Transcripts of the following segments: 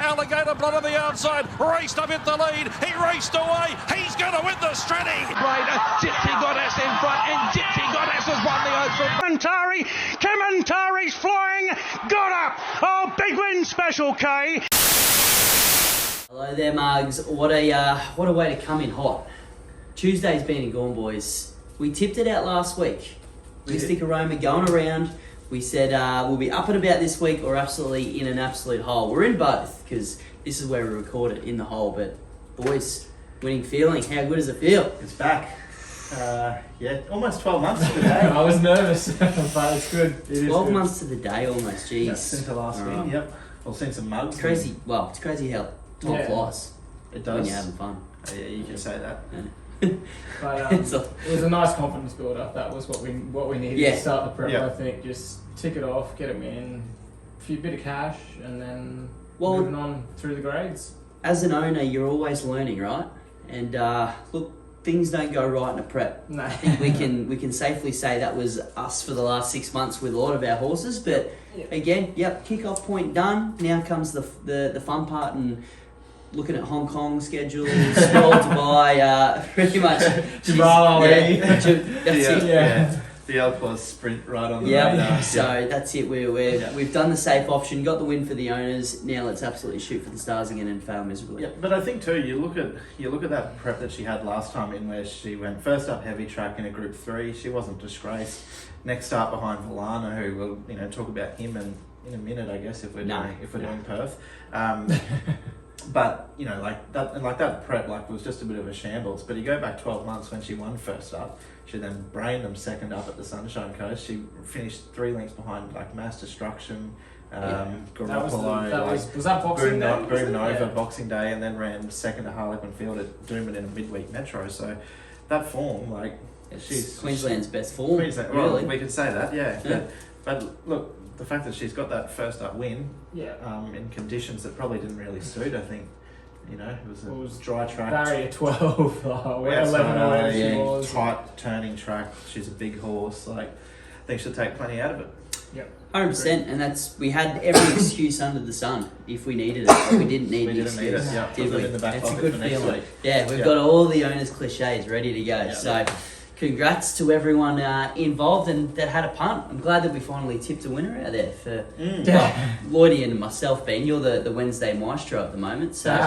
Alligator Blood on the outside. Raced up in the lead. He raced away. He's going to win the Stratty. Gypsy Goddess in front, and Gypsy Goddess has won the Oaks. Kamantari's flying. Got up. Oh, big win special, K. Hello there, Mugs. What a way to come in hot. Tuesday's been and gone, boys. We tipped it out last week. Mystic Aroma going around. We said we'll be up and about this week or absolutely in an absolute hole. We're in both because this is where we record it, in the hole. But boys, winning feeling. How good does it feel? It's back. Almost 12 months to the day. I was nervous, but it's good. It is 12 good. months to the day almost, jeez. Yeah, since the last week, yep. Well, since some mugs. It's crazy. Well, it's crazy how time flies It does. when you're having fun. Oh, yeah, you can say that. But it was a nice confidence builder. That was what we needed to start the prep. I think just tick it off, get it in, a few bit of cash, and then moving on through the grades. As an owner, you're always learning, right? And look, things don't go right in a prep. No. I think we can safely say that was us for the last 6 months with a lot of our horses. But again, kick-off point done. Now comes the fun part and looking at Hong Kong schedules, scroll to buy, pretty much. Jamal Ali. That's it. The Alpha sprint right on the radar. So that's it. We've done the safe option, got the win for the owners. Now let's absolutely shoot for the stars again and fail miserably. Yeah, but I think too, you look at that prep that she had last time in, where she went first up heavy track in a Group 3. She wasn't disgraced. Next start behind Volana, who we'll talk about him in a minute, I guess, if we're doing Perth. But that prep was just a bit of a shambles. But you go back 12 months when she won first up. She then brained them second up at the Sunshine Coast. She finished 3 lengths behind Mass Destruction, Garoppolo. Was that Boxing Day? Groom Nova, Boxing Day, and then ran second to Harlequin Field at Doomben in a midweek metro. So that form, she's Queensland's best form. Queensland, really. Well, we could say that, yeah. But look, the fact that she's got that first up win, in conditions that probably didn't really suit, I think. It was dry track. Barrier 12, 11 or she was. Tight turning track. She's a big horse. I think she'll take plenty out of it. Yep. 100%, and we had every excuse under the sun if we needed it, but we didn't need the excuse. Did we? It's a good feeling. Yeah, we've got all the owners' cliches ready to go. Yeah. So, congrats to everyone involved and that had a punt. I'm glad that we finally tipped a winner out there for Lloydie and myself. Bean, you're the Wednesday maestro at the moment, so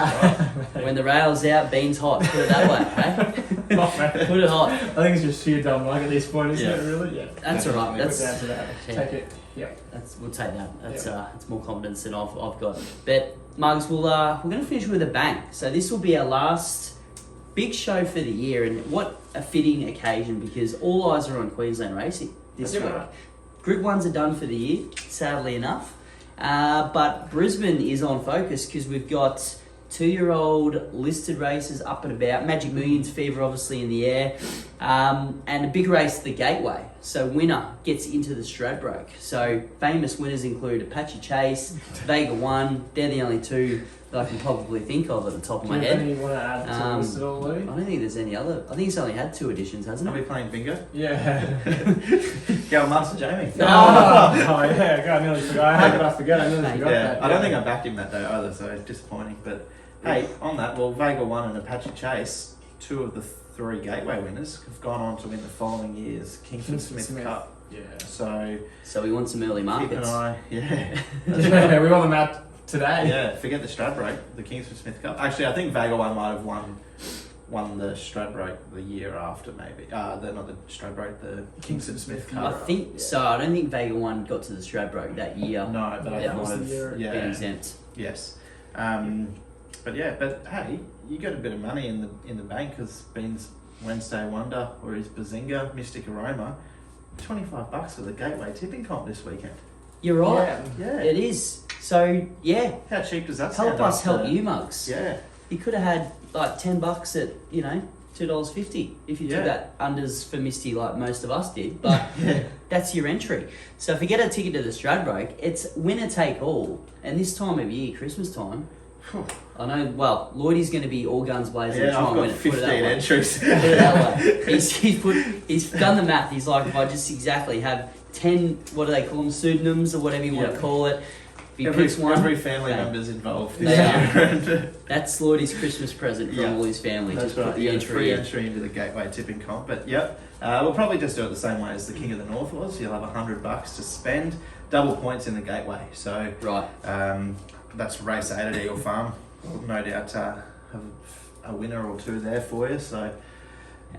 when the rail's out, Bean's hot. Put it that way, hey? Put it hot. I think it's just sheer dumb luck at this point, isn't it? Really? Yeah. That's all right. That's down to that. Take it. Yeah. We'll take that. That's more confidence than I've got. But Mugs, we're going to finish with a bang. So this will be our last big show for the year, and what a fitting occasion because all eyes are on Queensland racing this week. Group 1s are done for the year, sadly enough. But Brisbane is on focus because we've got 2-year-old listed races up and about. Magic Millions fever obviously in the air. And a big race, the Gateway. So winner gets into the Stradbroke. So famous winners include Apache Chase, Vega 1. They're the only two that I can probably think of at the top of my head. Do you want to add to the list at all, Lee? I don't think there's any other. I think it's only had 2 editions, hasn't Are it? we playing bingo? Yeah. Go Master Jamie. Yeah, God, I nearly forgot. How could I forget? I nearly forgot that. I don't think I backed him that day either, so it's disappointing. But hey, on that, Vega 1 and Apache Chase, 2 of the 3 Gateway winners, have gone on to win the following year's Kingston Smith Cup. Yeah. So we want some early markets. Keep an eye. Yeah. Yeah, we want them out today. Yeah, forget the Stradbroke, the Kingston Smith Cup. Actually, I think Vega 1 might have won the Stradbroke the year after, maybe. Not the Stradbroke, the Kingston Smith Cup. I think so. I don't think Vega 1 got to the Stradbroke that year. No, but I might have been exempt. Yes. But hey, you got a bit of money in the bank because Bean's Wednesday Wonder or his Bazinga Mystic Aroma, $25 for the Gateway tipping comp this weekend. You're right. Yeah, it is. So how cheap does that sound? Help us help you, Mugs. Yeah, you could have had $10 at $2.50 if you took that unders for Misty like most of us did. But that's your entry. So if you get a ticket to the Stradbroke, it's winner take all. And this time of year, Christmas time. I know. Well, Lloydie's going to be all guns blazing to try and win it. 15 entries. Put it that way. He's done the math. He's like, if I just exactly have 10, what do they call them, pseudonyms or whatever you want to call it, If he picks one, every family bang. member's involved They this year. That's Lloydie's Christmas present from all his family. That's just right. put the You get a entry free in. entry into the Gateway Tipping Comp. But yep, we'll probably just do it the same way as the King of the North was. You'll have $100 to spend, double points in the Gateway. So Right. that's race 8 at Eagle Farm. We'll no doubt have a winner or two there for you. So.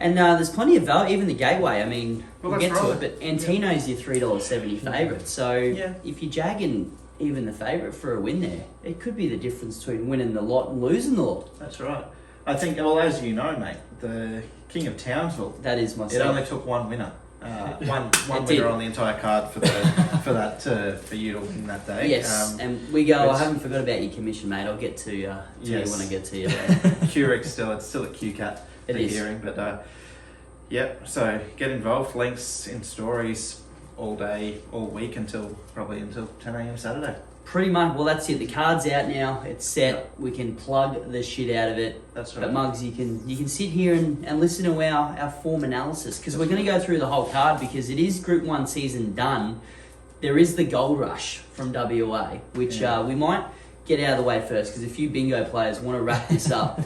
And there's plenty of value, even the Gateway. I mean, Well, we'll that's get to right. it, but Antino's your $3.70 favourite. So Yeah. if you're jagging even the favourite for a win there, it could be the difference between winning the lot and losing the lot. That's right. I think, well, as you know, mate, the King of Townsville, That is it myself. only took one winner. One It did. winner on the entire card for you to win that day. Yes, and we go. I it's- haven't forgot about your commission, mate. I'll get to you Yes. when I get to you. QREX still at QCAT. It the is. hearing, but yep. So get involved. Links in stories all day, all week until 10 a.m. Saturday. Pretty much. Well, that's it. The card's out now. It's set. Yep. We can plug the shit out of it. That's right. But Muggs, you can sit here and listen to our form analysis because we're going to go through the whole card because it is Group 1 season done. There is the Gold Rush from WA, which we might get out of the way first because a few bingo players want to wrap this up.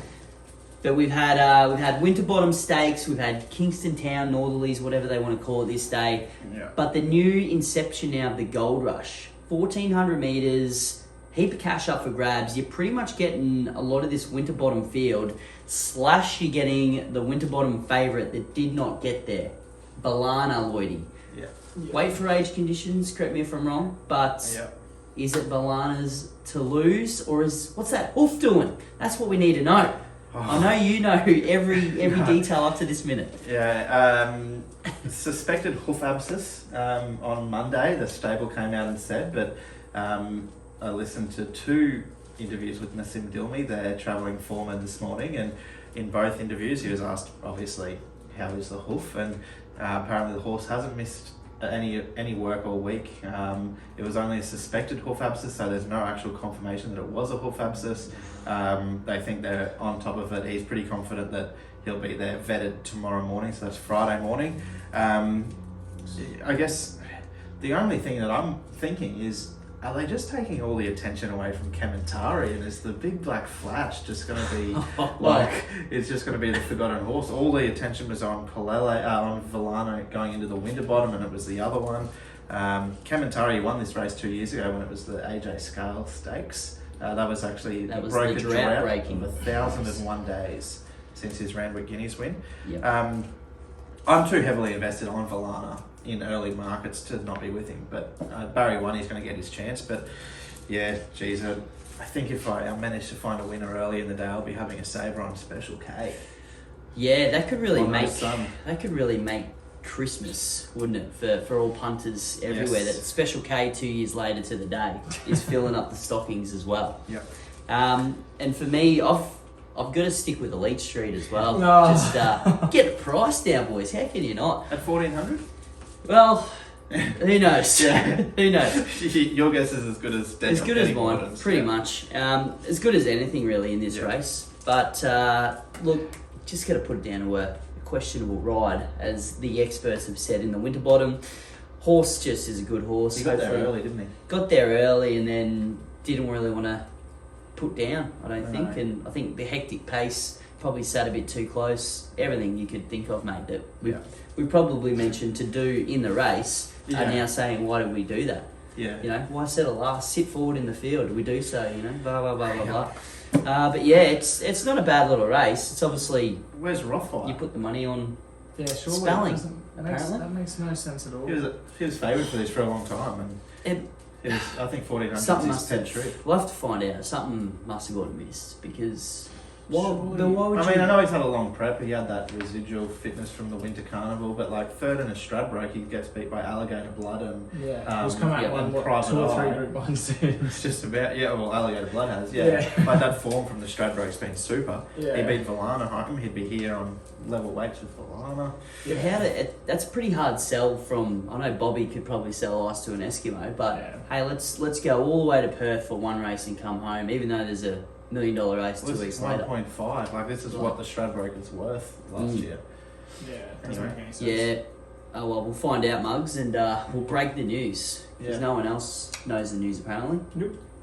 But we've had Winterbottom Stakes, we've had Kingston Town, Northerlies, whatever they want to call it this day. Yeah. But the new inception now of the Gold Rush, 1,400 metres, heap of cash up for grabs. You're pretty much getting a lot of this Winterbottom field, / you're getting the Winterbottom favourite that did not get there, Balana Lloydie. Yeah. Wait for age conditions, correct me if I'm wrong, but Yeah. is it Balana's to lose or is, what's that hoof doing? That's what we need to know. I know you know every detail up to this minute. Yeah, suspected hoof abscess on Monday. The stable came out and said, but I listened to 2 interviews with Nassim Dilmi, their travelling foreman, this morning, and in both interviews he was asked, obviously, how is the hoof, and apparently the horse hasn't missed any work all week. It was only a suspected hoof abscess, so there's no actual confirmation that it was a hoof abscess. They think they're on top of it. He's pretty confident that he'll be there vetted tomorrow morning, so that's Friday morning. I guess the only thing that I'm thinking is, are they just taking all the attention away from Kementari, and is the big black flash just going to be it's just going to be the forgotten horse? All the attention was on on Villano going into the Winterbottom, and it was the other one. Kementari won this race 2 years ago when it was the AJ Scale Stakes. That was actually That was broke the a drought drought breaking. of 1,001 days since his Randwick Guineas win. Yep. I'm too heavily invested on Villana in early markets to not be with him, but Barry won, he's going to get his chance. But yeah, geez, I think if I manage to find a winner early in the day, I'll be having a saver on Special K. Yeah, that could really On my make son. Christmas, wouldn't it, for all punters everywhere? Yes. That Special K 2 years later to the day is filling up the stockings as well. Yep. And for me, I've got to stick with Elite Street as well. No. Just get the price down, boys. How can you not? At 1,400? Well, who knows? Yeah. Who knows? Your guess is as good as As good as mine, Morton's, pretty yeah. much. As good as anything really in this Yeah. race. But look, just got to put it down to a questionable ride, as the experts have said in the Winterbottom. Horse just is a good horse. He got there Hopefully- early, didn't he? Got there early and then didn't really want to put down, I don't think. No. And I think the hectic pace probably sat a bit too close. Everything you could think of, mate, that we probably mentioned to do in the race are Yeah. now saying, why did we do that? Yeah. You know, why settle last? Sit forward in the field. We do so, you know, blah, blah, blah, blah, blah. But yeah, it's not a bad little race. It's obviously, Where's Rothfire? you put the money on. Yeah, sure. Spelling, That makes no sense at all. He was favoured for this for a long time, and It, I think 1,400 something is must dead have. true. We'll have to find out. Something must have gotten missed because. Why would I you? mean, I know he's had a long prep. He had that residual fitness from the Winter Carnival, but like third in a Stradbroke, he gets beat by Alligator Blood and Yeah, he's come out yeah, and won Private 2 or 3 Eye. Group 1s. it's just about Alligator Blood has Yeah. But that form from the Stradbroke's been super. Yeah. He beat Villana home. He'd be here on level weights with Villana. But that's a pretty hard sell from. I know Bobby could probably sell ice to an Eskimo, but Yeah. hey, let's go all the way to Perth for one race and come home, even though there's a $1 million race 2 Well, weeks it's later. 1.5. Like this is what the Stradbroke is worth last Mm. year. Yeah, doesn't Anyway. make any sense. Yeah, Oh well, we'll find out, Mugs, and we'll break the news because Yeah. no one else knows the news apparently.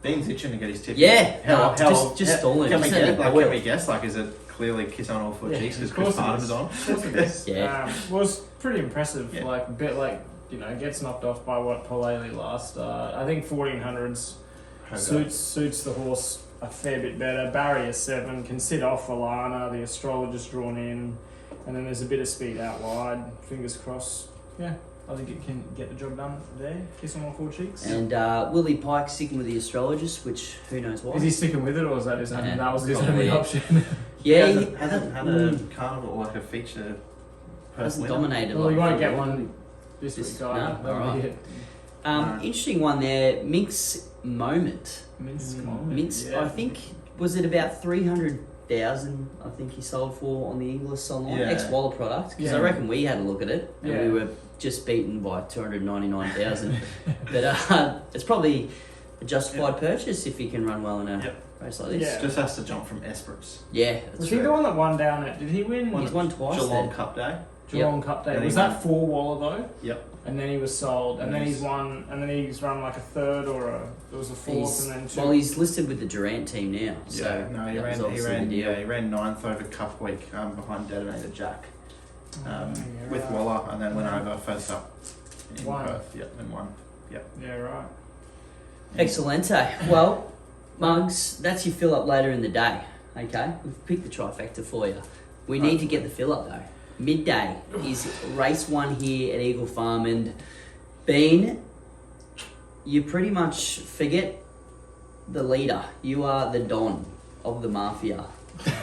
Bean's itching to get his tip. Yeah, How just stalling. Can we Just let it get? boil. Can we guess? Like, is it clearly kiss on all four cheeks because of Chris course it Parnham's is. on? Of course it is. Yeah. Was pretty impressive. Yeah. Like a bit like gets knocked off by what Palele last start. I think 1400s suits the horse a fair bit better. Barrier 7 can sit off Alana. The astrologer's drawn in, and then there's a bit of speed out wide. Fingers crossed. Yeah. I think it can get the job done there. Kiss on all four cheeks. And Willie Pike sticking with the astrologist, which who knows why. Is he sticking with it, or is that his only? Yeah, That was his probably. only option. Yeah, He he hasn't had a carnival like a feature. hasn't dominated. Well, like he won't before. get one this week, No, either. alright. Interesting one there. Mink's Moment. Minsk Mince, I think, was it about 300,000? I think he sold for on the Inglis online Yeah. ex-Waller product. Because I Yeah. reckon we had a look at it and Yeah. we were just beaten by 299,000. But it's probably a justified purchase if he can run well in a Yep. race like this. Yeah. Just has to jump from Esperance. Yeah, Was that's he the true. one that won down at? Did he win? He's won twice Geelong there. Cup Day. Geelong Cup Day. And he Was won. that for Waller though? Yep. And then he was sold, and And then he's- he's won, and then he's run like a third or there was a fourth, He's, and then two. well, he's listed with the Durant team now. So Yeah. No, he that was ran. He obviously ran. the deal. Yeah, he ran 9th over Cup Week behind Detonator Jack Yeah, with right. Waller, and then went over first up in Won. Perth. Yep, and won. Yeah, right. Excellente. Well, Mugs, that's your fill up later in the day. Okay, we've picked the trifecta for you. We need to get the fill up though. Midday is race 1 here at Eagle Farm, and Bean, you pretty much forget the leader. You are the Don of the mafia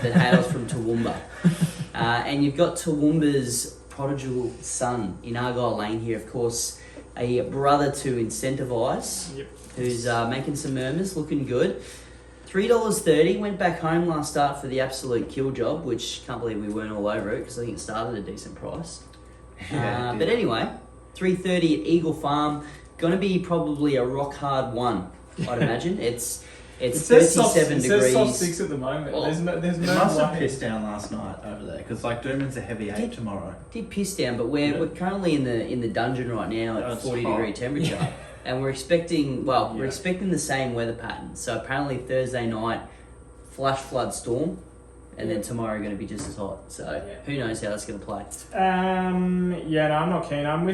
that hails from Toowoomba. And you've got Toowoomba's prodigal son in Argyle Lane here, of course, a brother to Incentivise, Yep. who's making some murmurs, looking good. $3.30, went back home last start for the absolute kill job, which can't believe we weren't all over it because I think it started at a decent price. Yeah, it But did. anyway, $3.30 at Eagle Farm, gonna be probably a rock hard one, I'd imagine. It's It says 37 It degrees. says soft 6 at the moment. Oh. There's It no must have way. pissed down last night over there because like Dooman's a heavy 8 Did- tomorrow. Did piss down, but we're currently in the dungeon right now at It's 40-degree hot. temperature, and we're expecting we're Yeah. expecting the same weather pattern. So apparently Thursday night, flash flood storm, and then tomorrow going to be just as hot. So who knows how that's going to play? Yeah, no, I'm not keen. I'm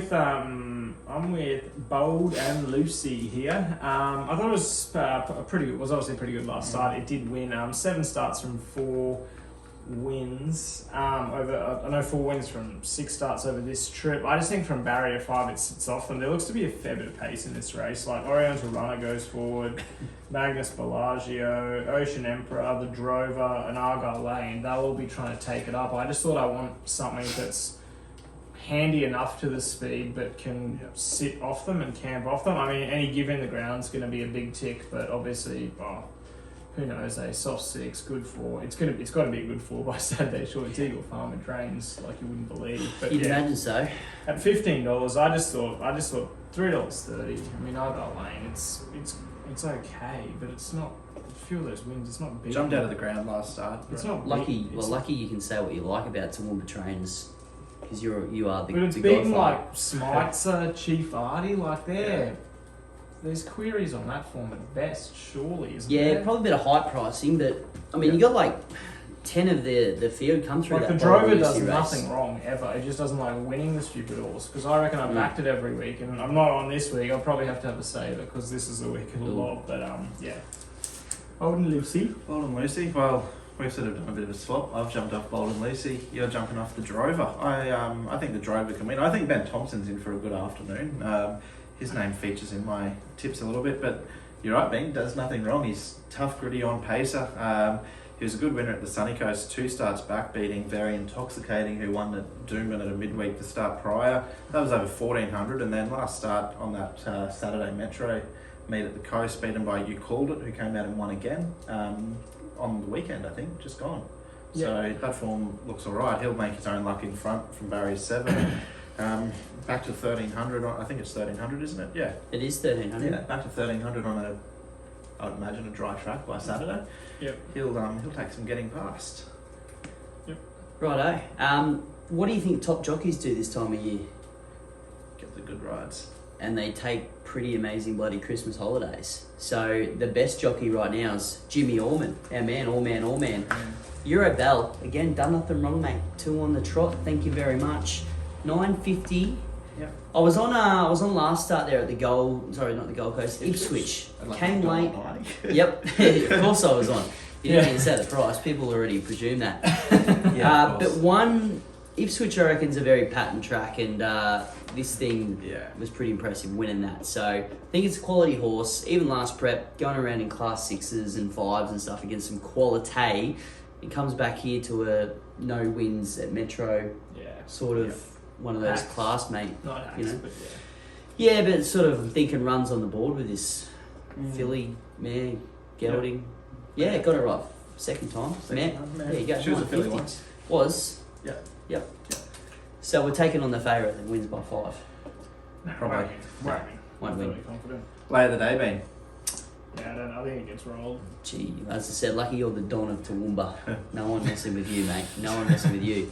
with Bold and Lucy here. I thought it was was obviously pretty good last start. It did win. 7 starts from 4 wins. Over I know 4 wins from 6 starts over this trip. I just think from barrier 5 it sits off them. There looks to be a fair bit of pace in this race. Like Oriental Runner goes forward, Magnus Bellagio, Ocean Emperor, the Drover, and Argyle Lane. They'll all be trying to take it up. I just thought I want something that's handy enough to the speed but can sit off them and camp off them. I mean, any given the ground's going to be a big tick, but obviously, who knows? A soft 6, good 4. It's got to be a good 4 by Saturday. Sure, it's Eagle Farm. It drains like you wouldn't believe. But You'd imagine so. at $15, I just thought $3.30. I mean, Argyle Lane. It's okay, but it's not. A few of those wins, it's not big. Jumped out of the ground last start. It's not Lucky, big. lucky you can say what you like about Toowoomba trains because you are the. But it's the beaten godfather. like Smitzer, Chief Artie, like there's queries on that form at best, surely, isn't Yeah, there? probably a bit of high pricing, but I mean, you got like 10 of the field come through Like that the Drover Borough does Lucy race. nothing wrong ever. It just doesn't like winning the stupid horse. Because I reckon I Mm. backed it every week, and I'm not on this week. I'll probably have to have a saver because this is the week of the Ooh. lob. But yeah, Old and Lucy. Bold and Lucy. Well, we've sort of done a bit of a swap. I've jumped off Bold and Lucy. You're jumping off the Drover. I think the Drover can win. I think Ben Thompson's in for a good afternoon. His name features in my tips a little bit, but you're right, Ben does nothing wrong. He's tough, gritty on pacer. He was a good winner at the Sunny Coast 2 starts back, beating Very Intoxicating, who won at Doomben at a midweek the start prior. That was over 1400, and then last start on that Saturday Metro meet at the coast, beaten by You Called It, who came out and won again on the weekend, I think, just gone. So that form looks alright. He'll make his own luck in front from barrier 7. Back to 1300, I think it's 1300, isn't it? Yeah. It is 1300. Yeah, back to 1300 on I would imagine a dry track by Saturday. Yep. He'll take some getting past. Righto. What do you think top jockeys do this time of year? get the good rides. And they take pretty amazing bloody Christmas holidays. So the best jockey right now is Jimmy Orman, our man, all man. Euro Bell, again, done nothing wrong, mate. 2 on the trot, thank you very much. 9.50. Yep. I was on last start there at the Gold Coast, Ipswich. Came late. Yep, of course I was on. You didn't even say the price. People already presume that. But one Ipswich, I reckon, is a very pattern track, and this thing was pretty impressive winning that. So I think it's a quality horse. Even last prep, going around in class 6s and 5s and stuff against some quality. It comes back here to a no wins at Metro, sort of one of those classmate. Not hacks, you know. but But sort of I'm thinking runs on the board with this filly, mare, gelding. Yeah, got it right. Second time. Mare. There you go. She was a filly 9.50. once. Was? Yep. So we're taking on the favourite that wins by 5. No, Probably. Won't Won't I'm win. really confident. Play of the day, been. Yeah, I don't know. I think it gets rolled. Gee, as I said, lucky you're the Don of Toowoomba. No one messing with you, mate. No one messing with you.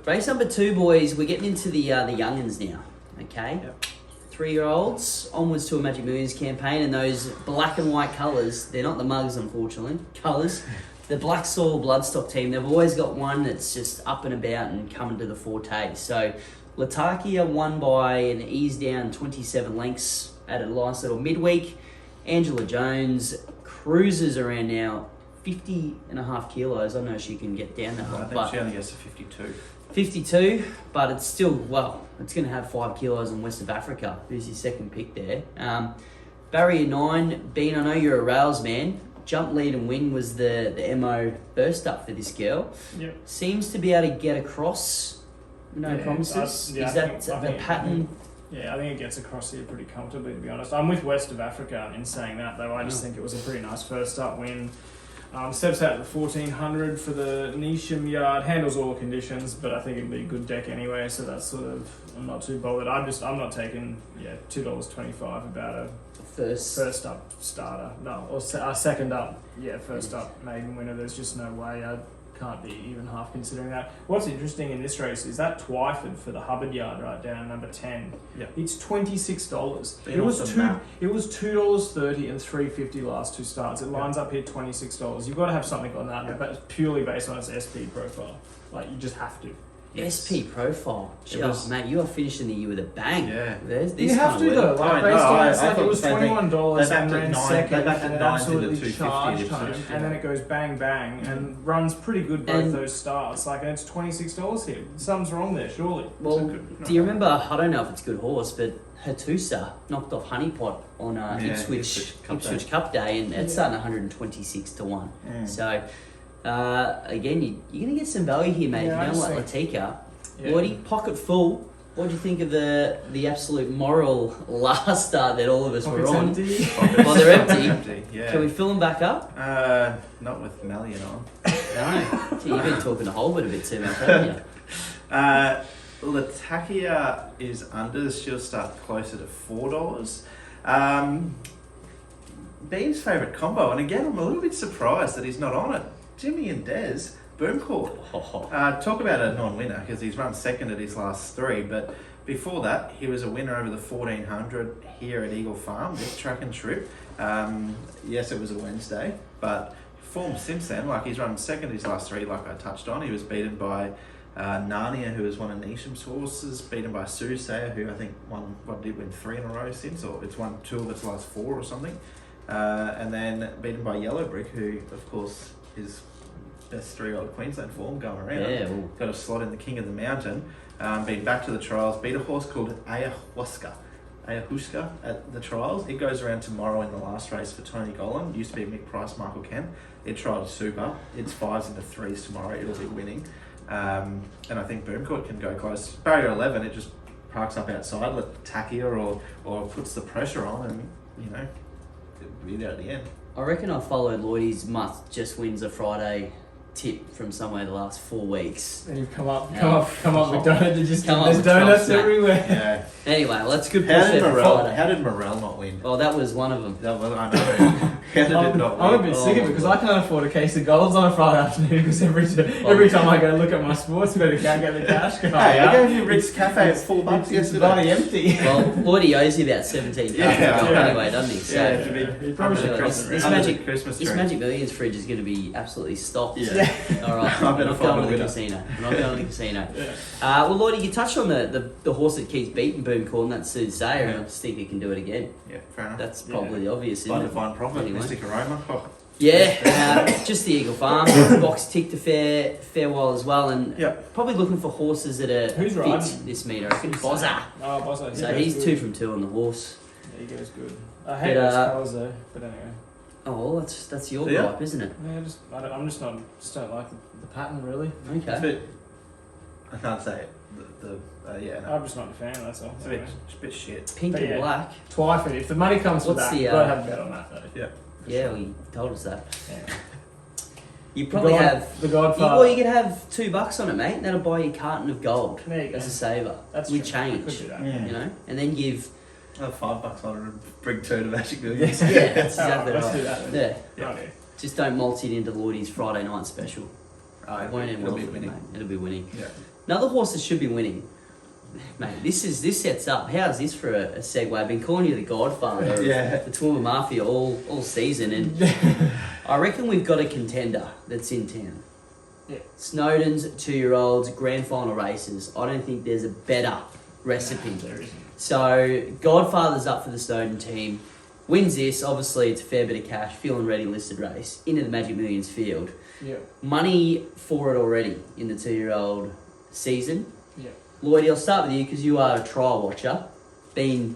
Race number 2, boys. We're getting into the young'uns now. Okay? Yep. 3-year-olds, onwards to a Magic Millions campaign, and those black and white colours, they're not the mugs, unfortunately, colours. The Black Soil Bloodstock team, they've always got one that's just up and about and coming to the forte. So, Latakia won by an ease down 27 lengths at a nice little midweek. Angela Jones cruises around now 50.5 kilos. I don't know if she can get down that I long, think but she only gets to 52. 52, but it's still, it's going to have 5 kilos in West of Africa. Who's your second pick there? Barrier 9, Bean, I know you're a rails man. Jump, lead and win was the MO first up for this girl. Yep. Seems to be able to get across, no promises. I Is that think the pattern? Yeah, I think it gets across here pretty comfortably, to be honest. I'm with West of Africa in saying that, though. I just think it was a pretty nice first up win. Steps out at the 1400 for the Nisham yard. Handles all the conditions, but I think it'd be a good deck anyway, so that's sort of, I'm not too bothered. I'm not taking, $2.25 about a first up starter. No, or second up, first up maiden winner. There's just no way. I can't be even half considering that. What's interesting in this race is that Twyford for the Hubbard yard right down number 10. Yep. It's $26. It was $2.30 and $3.50 last 2 starts. It lines up here $26. You've got to have something on that, but it's purely based on its SP profile. Like, you just have to. SP profile. Mate, you are finishing the year with a bang. Yeah. There's You this have kind to of though. work. Like, I based know, on I it's like thought it was the same thing. $21 They and backed then at nine- second, they backed at and then 9 to the absolutely 250 charged Ipswich, home, yeah. and then it goes bang bang and runs pretty good both And- those starts. Like, and it's $26 here. Something's wrong there, surely. Well, good- do you remember, I don't know if it's a good horse, but Hatusa knocked off Honeypot on Ipswich Cup Day, and it's starting 126 to 1. So, again, you're going to get some value here, mate. Yeah, If you don't I like just Latika. Yeah. Lloydie, pocket full. What do you think of the absolute moral last start that all of us were on? Empty. Well, they're empty. Yeah. Can we fill them back up? Not with Melian on. No. Gee, you've been talking a whole bit too much, haven't you? Latakia is under. She'll start closer to $4. Bean's favourite combo, and again, I'm a little bit surprised that he's not on it. Jimmy and Des, Boom Court. Talk about a non-winner, because he's run second at his last 3, but before that, he was a winner over the 1400 here at Eagle Farm, this track and trip. Yes, it was a Wednesday, but form since then, like he's run second his last 3, like I touched on. He was beaten by Narnia, who was one of Nisham's horses, beaten by Soothsayer, who I think did win 3 in a row since, or it's won 2 of its last 4 or something. And then beaten by Yellow Brick, who, of course, is best 3-year-old Queensland form going around. Yeah, Got a slot in the King of the Mountain. Been back to the trials. Beat a horse called Ayahuasca at the trials. It goes around tomorrow in the last race for Tony Gollan. Used to be Mick Price, Michael Kent. It trialled super. It's 5s into 3s tomorrow. It'll be winning. And I think Boom Court can go close. Barrier 11, it just parks up outside, let Takia or puts the pressure on, and it'll be there at the end. I reckon I followed Lloydie's just wins a Friday tip from somewhere the last 4 weeks. And you've come up with donuts. You just Come up there's with donuts trumps, mate. everywhere. Yeah. Anyway, well, that's good. How push did there for Morel? Friday. How did Morel not win? Oh, that was one of them. That was, I know. How did it not win? I'm a bit sick of it because I can't afford a case of golds on a Friday afternoon because every time I go look at my sports bet account, get the cash. Hey, I gave you Rick's Cafe at $4 It's yesterday. bloody empty. Well, Lloydie owes you about 17 Yeah, anyway, doesn't he? So Yeah, it should be You probably under should the cross Christmas, it under Magic- the Christmas This tree. Magic Millions fridge is going to be absolutely stocked. Yeah. All right. I better I'm not find going a to the winner. casino. I'm not going to the casino. Yeah. Well, Lloydie, you touched on the horse that keeps beating Boom Corn, that's Soothsayer, and I just think he can do it again. Yeah, fair enough. That's probably the obvious, isn't By it? divine profit, Anyway. Mystic Aroma. Oh, Yeah, just the Eagle Farm. Box ticked a fair while as well, and Yep. probably looking for horses that are Who's fit riding? this meter. I reckon Bozza. Oh, Bozza. So he's 2 from 2 on the horse. Yeah, he goes good. I hate But, those colours though. But anyway. Oh, well, that's your Yeah. gripe, isn't it? Yeah, I'm just not don't like the pattern really. It's a Okay. bit, I can't say it. Yeah, no. I'm just not a fan. That's all. It's a bit shit. Pink But and yeah. black. Twyford. If the money comes for What's that, the, you've got to have a bet on that though. Yeah. Yeah, well, you told us that. Yeah. You probably have. the You, Godfather. well, you could have $2 on it, mate. And that'll buy you a carton of gold There you go. as a saver. That's with true. I could change. do that. You know, and then give. I have $5 on it and bring 2 to Magic Millions. Yeah, that's exactly Let's right. do that then. Yeah, Okay. just don't multi it into Lloydie's Friday night special. Oh, It won't end it'll well be for them, winning. mate. It'll be winning. Yeah. Another horse that should be winning, mate. This sets up. How's this for a segue? I've been calling you the Godfather of Yeah. the Toowoomba Mafia all season, and I reckon we've got a contender that's in town. Yeah. Snowden's 2-year-olds grand final races. I don't think there's a better recipe. There isn't. So Godfather's up for the Snowden team. Wins this, obviously it's a fair bit of cash, feeling ready listed race, into the Magic Millions field. Yeah. Money for it already in the 2-year-old season. Yeah. Lloydie, I'll start with you because you are a trial watcher. Bean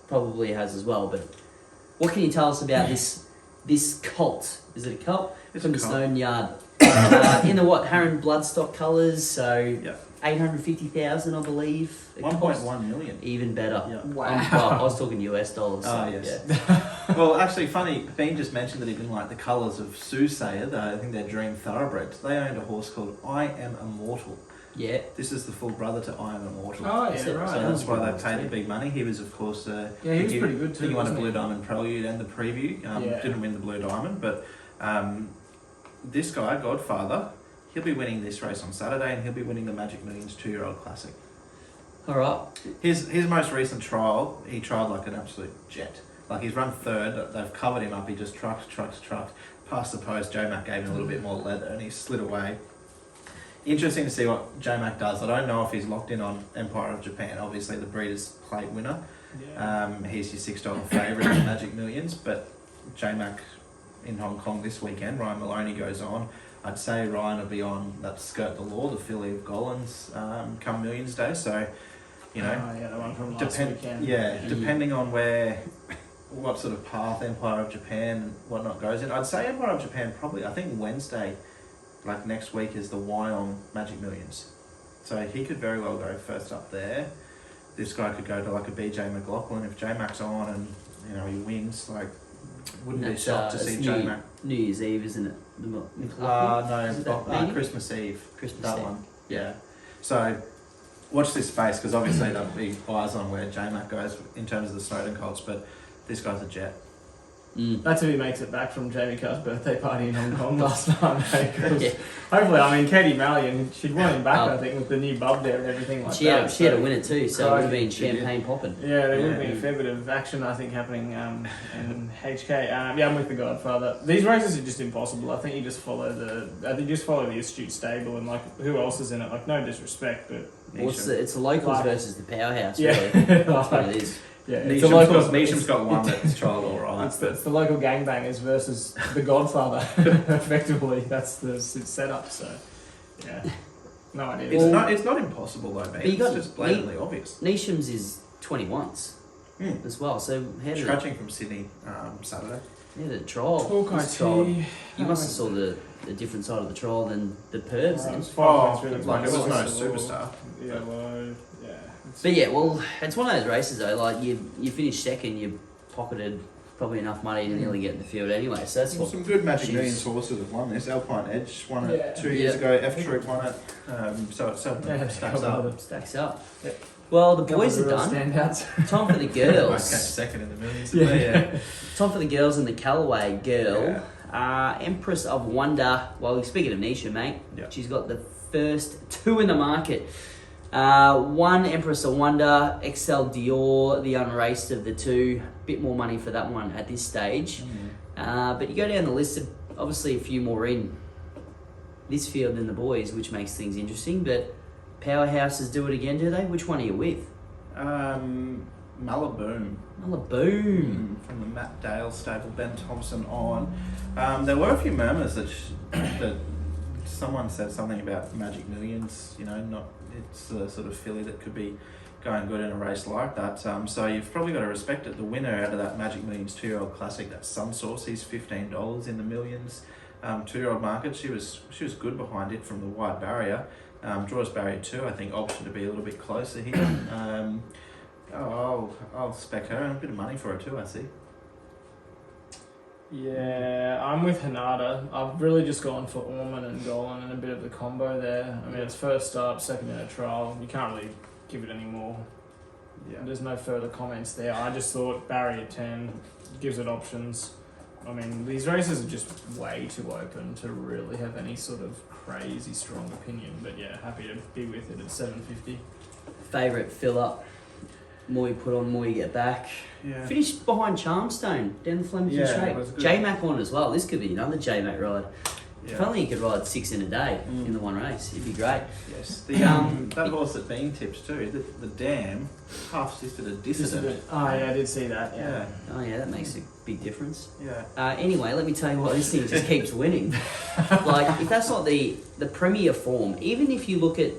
probably has as well, but what can you tell us about this colt? Is it a colt? It's From a the colt. Snowden yard. In the Harron bloodstock colours, so Yeah. 850,000 I believe. it costs. 1.1 million. Even better. Yeah. Wow. Well, I was talking US dollars. So, Oh, yes. yeah. Well, actually, funny, Bean just mentioned that he didn't like the colours of Soothsayer, I think they're Dream Thoroughbreds. They owned a horse called I Am Immortal. Yeah. This is the full brother to I Am Immortal. Oh yeah, That's it. right. So that's why they That's paid good. the big money. He was, of course, Yeah, he was pretty good too, He won a wasn't Blue he? Diamond Prelude and the preview. Yeah. Didn't win the Blue Diamond, but this guy, Godfather, he'll be winning this race on Saturday, and he'll be winning the Magic Millions 2-year-old classic. All right. His most recent trial, he trialled like an absolute jet. Like he's run third, they've covered him up, he just trucked. Past the post, J-Mac gave him a little bit more leather and he slid away. Interesting to see what J-Mac does. I don't know if he's locked in on Empire of Japan, obviously the Breeders' Plate winner. Yeah. He's your $6 favourite in the Magic Millions, but J-Mac in Hong Kong this weekend, Ryan Maloney goes on. I'd say Ryan will be on that Skirt the Law, the filly of Gollins, come Millions Day, so, you know, Oh, yeah, the one from last weekend. depending on what sort of path Empire of Japan and whatnot goes in. I'd say Empire of Japan probably, I think Wednesday, like next week, is the Wyong Magic Millions. So he could very well go first up there. This guy could go to like a BJ McLaughlin if J-Mac's on and, you know, he wins. Like, wouldn't be That's, shocked to it's see J-Mac. New Year's Eve, isn't it? The No, Is it that meeting? Christmas Eve. Christmas That Eve. one. Yeah. So watch this space because obviously there'll be eyes on where J-Mac goes in terms of the Snowden Colts, but this guy's a jet. That's if he makes it back from Jamie Carr's birthday party in Hong Kong last night. Mate, 'cause Yeah. hopefully, I mean, Katie Mallion, she'd want him back, Oh. I think, with the new bub there and everything like She that. had to win it too, so it would have been She did. champagne popping. Yeah, there would have been Yeah. a fair bit of action, I think, happening in HK. Yeah, I'm with the Godfather. These races are just impossible. I think you just follow the astute stable and like who else is in it. Like no disrespect, but Well, it's the locals Like- versus the powerhouse, Yeah. really. That's what it is. yeah, it's the local. Neesham's got one that's trialled all right. It's the local gangbangers versus the Godfather. Effectively, that's the setup. So, yeah, no idea. It's not impossible though, mate. you It's got- just blatantly obvious. Neesham's is 21s as well, so how did Scratching from Sydney Saturday. the trial? Hawkeye this trial- T. You must have saw the different side of the trial than the Pervs then. Like it was no superstar. Yeah, well, yeah. But yeah, well, it's one of those races though. Like you finished second, you pocketed probably enough money to nearly get in the field anyway. So that's what Some good Magic she's- Millions horses have won this. Alpine Edge won it Yeah. 2 years ago. F Troop won it. So it stacks up. stacks up. Yeah. Well, the Couple boys of are real done. standouts. Time for the Might catch girls. second in the millions. Yeah. Yeah. Time for the girls and the Callaway girl. Yeah. Empress of Wonder. Well, speaking of Nisha, mate, Yeah. she's got the first 2 in the market. One Empress of Wonder, Excel Dior, the unraced of the 2. Bit more money for that one at this stage. But you go down the list, obviously a few more in this field than the boys, which makes things interesting. But powerhouses do it again, do they? Which one are you with? Malibu. Boom. From the Matt Dale stable, Ben Thompson on. There were a few murmurs that that someone said something about Magic Millions. It's the sort of filly that could be going good in a race like that. So you've probably got to respect it. The winner out of that Magic Millions 2-year-old classic, that's Sunsource. He's $15 in the millions. 2-year-old market. She was good behind it from the wide barrier. Draws barrier 2. I think option to be a little bit closer here. I'll spec her and a bit of money for her too, I see. Yeah, I'm with Hanada. I've really just gone for Orman and Golan and a bit of the combo there. I mean, it's first up, second in a trial. You can't really give it any more. Yeah. There's no further comments there. I just thought barrier 10 gives it options. I mean, these races are just way too open to really have any sort of crazy strong opinion. But yeah, happy to be with it at $7.50. Favourite fill up. More you put on, more you get back. Yeah. Finished behind Charmstone down the Flemington Yeah, Straight. it was good. J-Mac on as well. This could be another J-Mac ride. If Yeah. only you could ride 6 in a day in the one race, it'd be great. Yes. The that horse at Bean tips too. The Dam half-sisted a Dissident. Oh yeah, I did see that. Yeah. Oh yeah, that makes a big difference. Yeah. Anyway, let me tell you what, this thing just keeps winning. Like, if that's not the premier form, even if you look at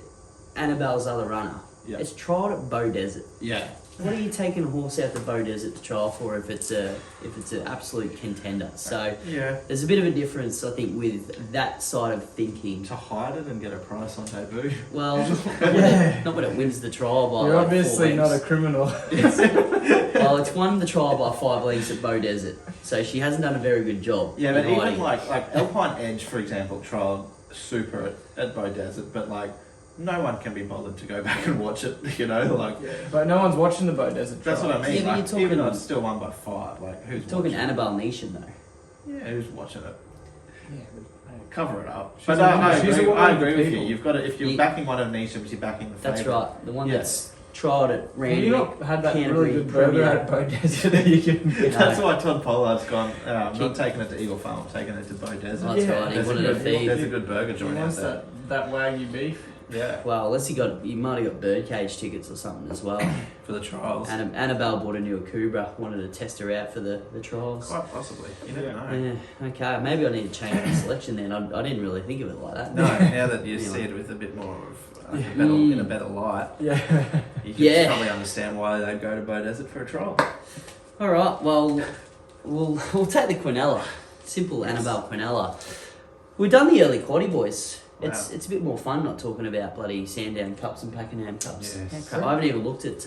Annabelle's other runner, Yeah. it's trialled at Bow Desert. Yeah. What are you taking a horse out to Bow Desert to trial for if it's an absolute contender? So Yeah. there's a bit of a difference, I think, with that side of thinking. To hide it and get a price on debut. Well, not when it wins the trial by You're like obviously 4 not a lengths. criminal. Well, it's won the trial by 5 lengths at Bow Desert, so she hasn't done a very good job. Yeah, but in even hiding. like Alpine Edge, for example, trialled super at Bow Desert, but like no one can be bothered to go back and watch it. But no one's watching the Bow Desert. That's what I mean. Yeah, but like, you're talking- even though it's still won by 5, like who's talking watching Annabelle Nation though. it? Yeah, who's watching it? Yeah, Cover it up. She's But a woman- I she's a agree, woman I of the agree with you. people. You've got to, if you're You- backing one of Neesham's, you're backing the That's favourite. right, the one Yeah. that's trialled at Have Randy. you not had that Canterbury really good burger Premier. at Bow Desert that you can get? That's why Todd Pollard's gone. I'm Keep- not taking it to Eagle Farm. I'm taking it to Bow Desert. Oh, that's Yeah, right, he there's wanted a a good- feed. There's a good burger He joint out wants there. that Wagyu beef. Yeah, Well, unless you might have got birdcage tickets or something as well. for the trials. Annabelle bought a new Akubra, wanted to test her out for the trials. Quite possibly. You never Yeah. know. Yeah, okay, maybe I need to change my selection then. I didn't really think of it like that. No, now that you Anyway. see it with a bit more of Mm. in a better light, Yeah. you can Yeah. probably understand why they go to Bow Desert for a trial. All right, well, we'll take the Quinella. Simple Annabelle Quinella. We've done the early quaddy, boys. Wow. It's a bit more fun not talking about bloody Sandown Cups and Pakenham Cups. Yes. How crap. I haven't even looked at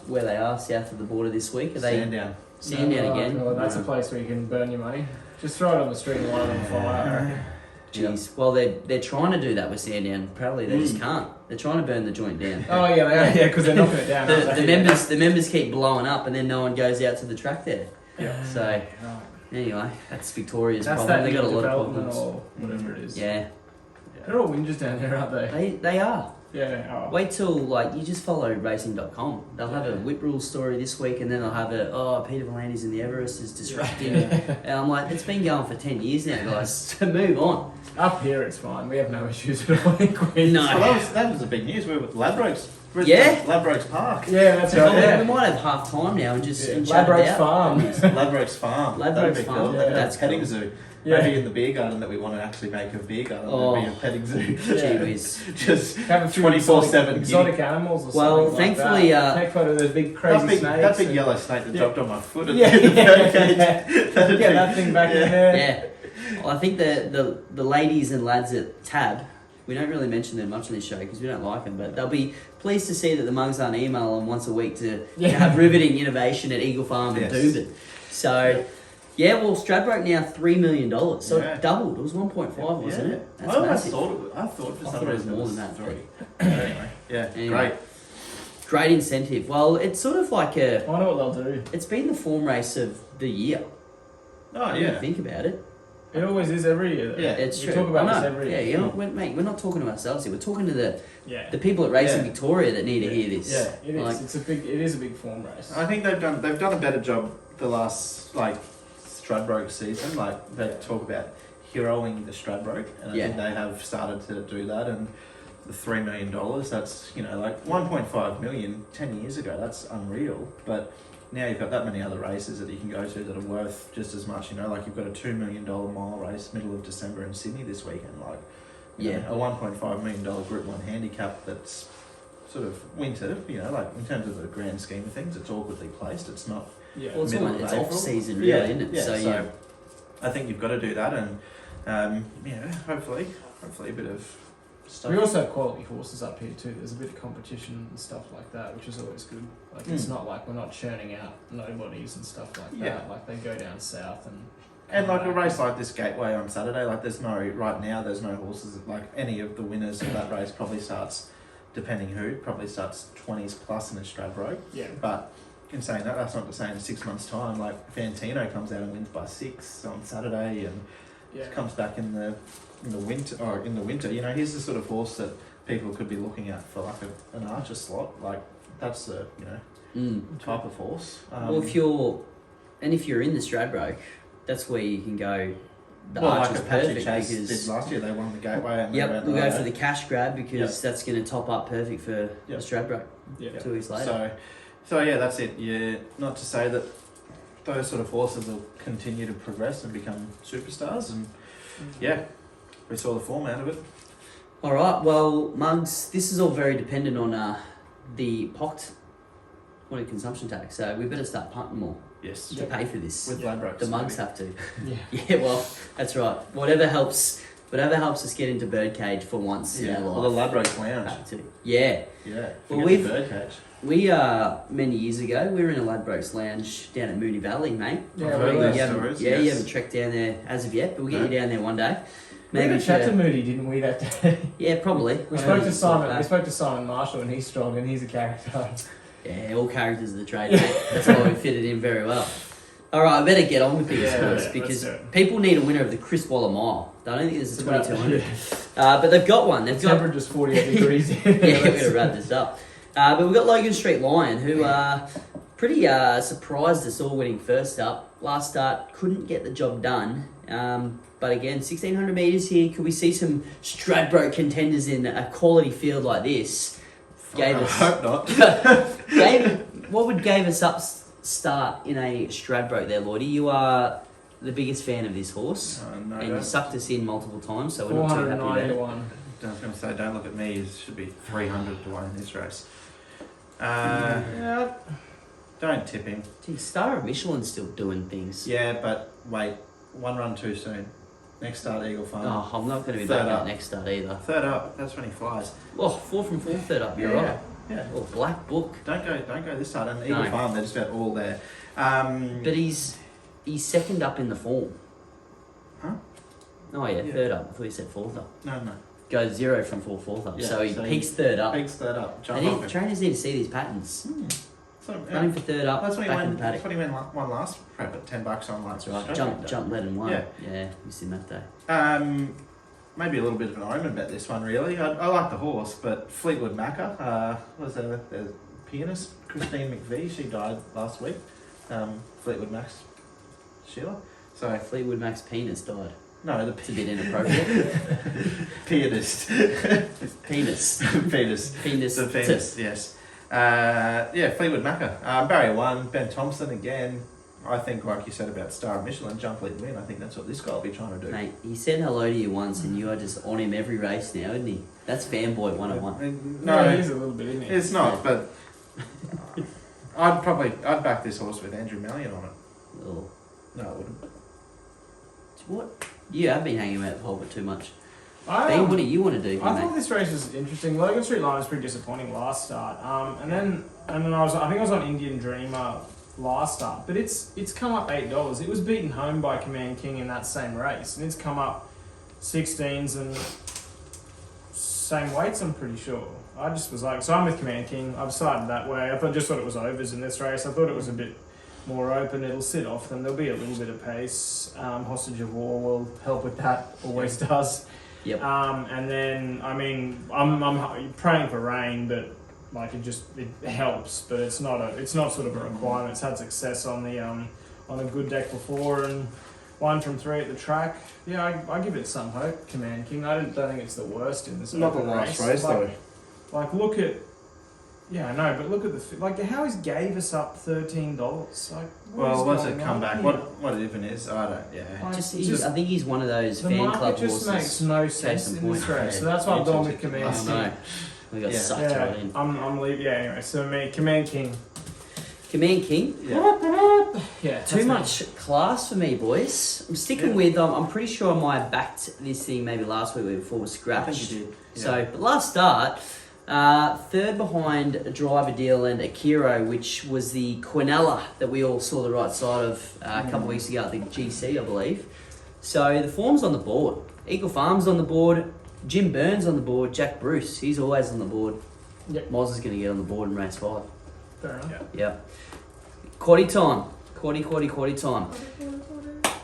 where they are south of the border this week. Are they Sandown. Sandown Oh, again? God, that's a place where you can burn your money. Just throw it on the street and light it on fire. I reckon. Jeez. Well, they're trying to do that with Sandown. Apparently, they just can't. They're trying to burn the joint down. Oh yeah, they are. Yeah, because they're knocking it down. aren't The they? members keep blowing up, and then no one goes out to the track there. Yeah. So Right. anyway, that's Victoria's That's problem. that They got a lot of development problems. or whatever it is. Yeah, They're all whingers down there, aren't they? they are. Yeah. Oh. Wait till you just follow racing.com. They'll have a whip rules story this week, and then they'll have Peter Volandes in the Everest is disrupting. And I'm like, it's been going for 10 years now, guys. So move on. Up here it's fine. We have no issues at all in Queens. No. Well, that was the big news. We're with Ladbrokes. We're at Yeah. Ladbrokes Park. Yeah, that's Well, right. We Yeah. might have half time now and just Yeah. and chat Ladbrokes about Farm. Ladbrokes Farm. Ladbrokes That'd be Farm. cool. Yeah. That's petting cool. zoo. Yeah. Maybe in the beer garden that we want to actually make a beer garden. Oh. There'd be a petting zoo. Gee whiz. Just Have a few 24/7 exotic animals or Well, something. thankfully, like that. Take photo of those big that crazy big, snakes. that big and- yellow snake that Yeah. dropped on my foot at Yeah, the yeah, birdcage. yeah. That'd Get be- that thing back yeah. in there. Yeah. Well, I think the ladies and lads at Tab, we don't really mention them much on this show because we don't like them, but they'll be pleased to see that the Mugs aren't email them once a week to Yeah. have riveting innovation at Eagle Farm and Yes. Doomben. So, yeah, well, Stradbroke now $3 million. So Yeah. it doubled. It was 1.5, wasn't Yeah. it? That's I always massive. I thought for I some thought it was reason more than that. three. Anyway, yeah, Anyway. great. Great incentive. Well, it's sort of like I wonder what they'll do. it's been the form race of the year. Oh, When you yeah. think about it. It always is every year. Yeah. It's We true. talk about I this know. every Yeah, year. you know, mate, we're not talking to ourselves here. We're talking to Yeah. the people at Racing Yeah. Victoria that need to hear this. Yeah, it is. Like, It is a big form race. I think they've done a better job the last Stradbroke season. Like they talk about heroing the Stradbroke, and I Yeah. think they have started to do that. And the $3 million, that's 1.5 million 10 years ago. That's unreal. But now you've got that many other races that you can go to that are worth just as much. Like you've got a $2 million mile race middle of December in Sydney this weekend. A $1.5 million Group 1 handicap that's sort of winter, in terms of the grand scheme of things, it's awkwardly placed. It's not. Yeah. well, it's middle of off April. season, really, isn't it? Yeah, So, yeah. I think you've got to do that, and hopefully a bit of stuff. We also have quality horses up here too. There's a bit of competition and stuff like that, which is always good. Like it's not like we're not churning out nobodies and stuff like Yeah. that. Like they go down south and And a race like this Gateway on Saturday, there's no horses. Any of the winners of that race probably starts, depending who, probably starts 20s plus in a Stradbroke. yeah. But in saying that, that's not to say in 6 months' time, Fantino comes out and wins by 6 on Saturday, and Yeah. comes back in the winter. He's the sort of horse that people could be looking at for an Archer slot. That's the type of horse. Well, if you're in the Stradbroke, that's where you can go. The Well, Archer's Apache perfect Chase because did last year, they won the Gateway. And yep, they went we'll go right for out. the cash grab because that's going to top up perfect for the Yep. Stradbroke Yeah. 2 weeks later. So yeah, that's it. Yeah, not to say that those sort of horses will continue to progress and become superstars, and yeah, we saw the form out of it. All right, well, Mugs, this is all very dependent on the POCT, consumption tax. So we better start punting more Yes, to pay for this. with Ladbrokes. The Mugs have to. Yeah. Yeah, well, that's right. Whatever helps us get into birdcage for once in Yeah, our well, the life. Ladbrokes Lounge. Have to. Yeah. Yeah, Well, forget we've- the birdcage. We many years ago, we were in a Ladbrokes lounge down at Mooney Valley, mate. Yeah, I've we heard were. those You haven't, stories, you yes. haven't trekked down there as of yet, but we'll get No. you down there one day. We had a Maybe chat to Moody, didn't we, that day? yeah, probably. We I spoke know to it's Simon. like We that. spoke to Simon Marshall, and he's strong, and he's a character. Yeah, all characters of the trade, mate. That's why we fitted in very well. All right, I better get on with these Yeah, scores yeah, because let's do it. people need a winner of the Chris Waller Mile. I don't think there's a About- 2200, but they've got one. They've got Temperature's 48 degrees. yeah, we're going to wrap this up. But we've got Logan Street Lion, who pretty surprised us all winning first up. Last start, couldn't get the job done. But again, 1600 metres here. Could we see some Stradbroke contenders in a quality field like this? I hope not. What would gave us up start in a Stradbroke there, Lloydie? You are the biggest fan of this horse. No, And you don't. sucked us in multiple times, so we're not too happy about it. 491. I was going to say, don't look at me. It should be 300 to 1 in this race. Yeah. Don't tip him. Gee, Star of Michelin's still doing things. Yeah, but wait, one run too soon. Next start, Eagle Farm. Oh, I'm not going to be Third back up. out next start either. Third up, that's when he flies. Oh, 4 from 4 third up, you're right. Yeah. Oh, Black Book. Don't go this start. And Eagle No. Farm, they're just about all there. But he's second up in the form. Huh? Oh, yeah, Yeah. third up. I thought you said fourth up. No. Goes 0 from 4 fourth up. Yeah, so he so peaks third up. Peaks third up. Jump They off need, him. trainers need to see these patterns. So, Running for third up, that's when he back in won. the That's paddock. when he won last prep at $10 on That's like right. Jump led and won. Yeah. Yeah, missed him that day. Maybe a little bit of an omen bet this one, really. I like the horse, but Fleetwood Macca, was the pianist, Christine McVie, she died last week. Fleetwood Mac's Sheila. So, Fleetwood Mac's penis died. no, the It's a bit inappropriate. pianist. Penis. Penis. Penis. The penis, yes. Fleetwood Macca. Barrier 1, Ben Thompson again. I think, like you said about Star of Michelin, jump, lead, win. I think that's what this guy will be trying to do. Mate, he said hello to you once and you are just on him every race now, isn't he? That's fanboy 101. No, No, he is a little bit, isn't he? it's not, but I'd back this horse with Andrew Mallion on it. Oh. No, I wouldn't. What? You have been hanging about the pulpit too much. I, Dean, what do you want to do here, I mate? thought this race was interesting. Logan Street Lion was pretty disappointing last start. And then I think I was on Indian Dreamer last start, but it's come up $8. It was beaten home by Command King in that same race, and it's come up 16s and same weights. I'm pretty sure. I just was like, so I'm with Command King. I've decided that way. I just thought it was overs in this race. I thought it was a bit more open. It'll sit off them. There'll be a little bit of pace. Hostage of War will help with that. Always does. Yep. And then I'm praying for rain, but like it helps, but it's not sort of a requirement. It's had success on a good deck before, and 1 from 3 at the track. Yeah, I give it some hope. Command King. I don't think it's the worst in this. Not the last race though. Like look at. Yeah, I know, but look at how he's gave us up $13. Like, well, what's it come back? What it even is? I don't. Yeah. Like, I think he's one of those fan club horses. The market just makes no sense in this race, so that's why I'm going with Command King. I know. We got sucked right in. I'm leaving. Yeah. Anyway, so Command King. Command King. Yeah. Too much class for me, boys. I'm sticking with. I'm pretty sure I might have backed this thing maybe last week before we scratched. I think you did. Yeah. So, but last start. Third behind a Driver Deal and Akiro, which was the Quinella that we all saw the right side of a couple of weeks ago at the GC, I believe. So the form's on the board. Eagle Farm's on the board. Jim Burns on the board. Jack Bruce, he's always on the board. Yep. Moz is going to get on the board in race 5. Fair enough. Yeah. Quaddy time. Quaddy time.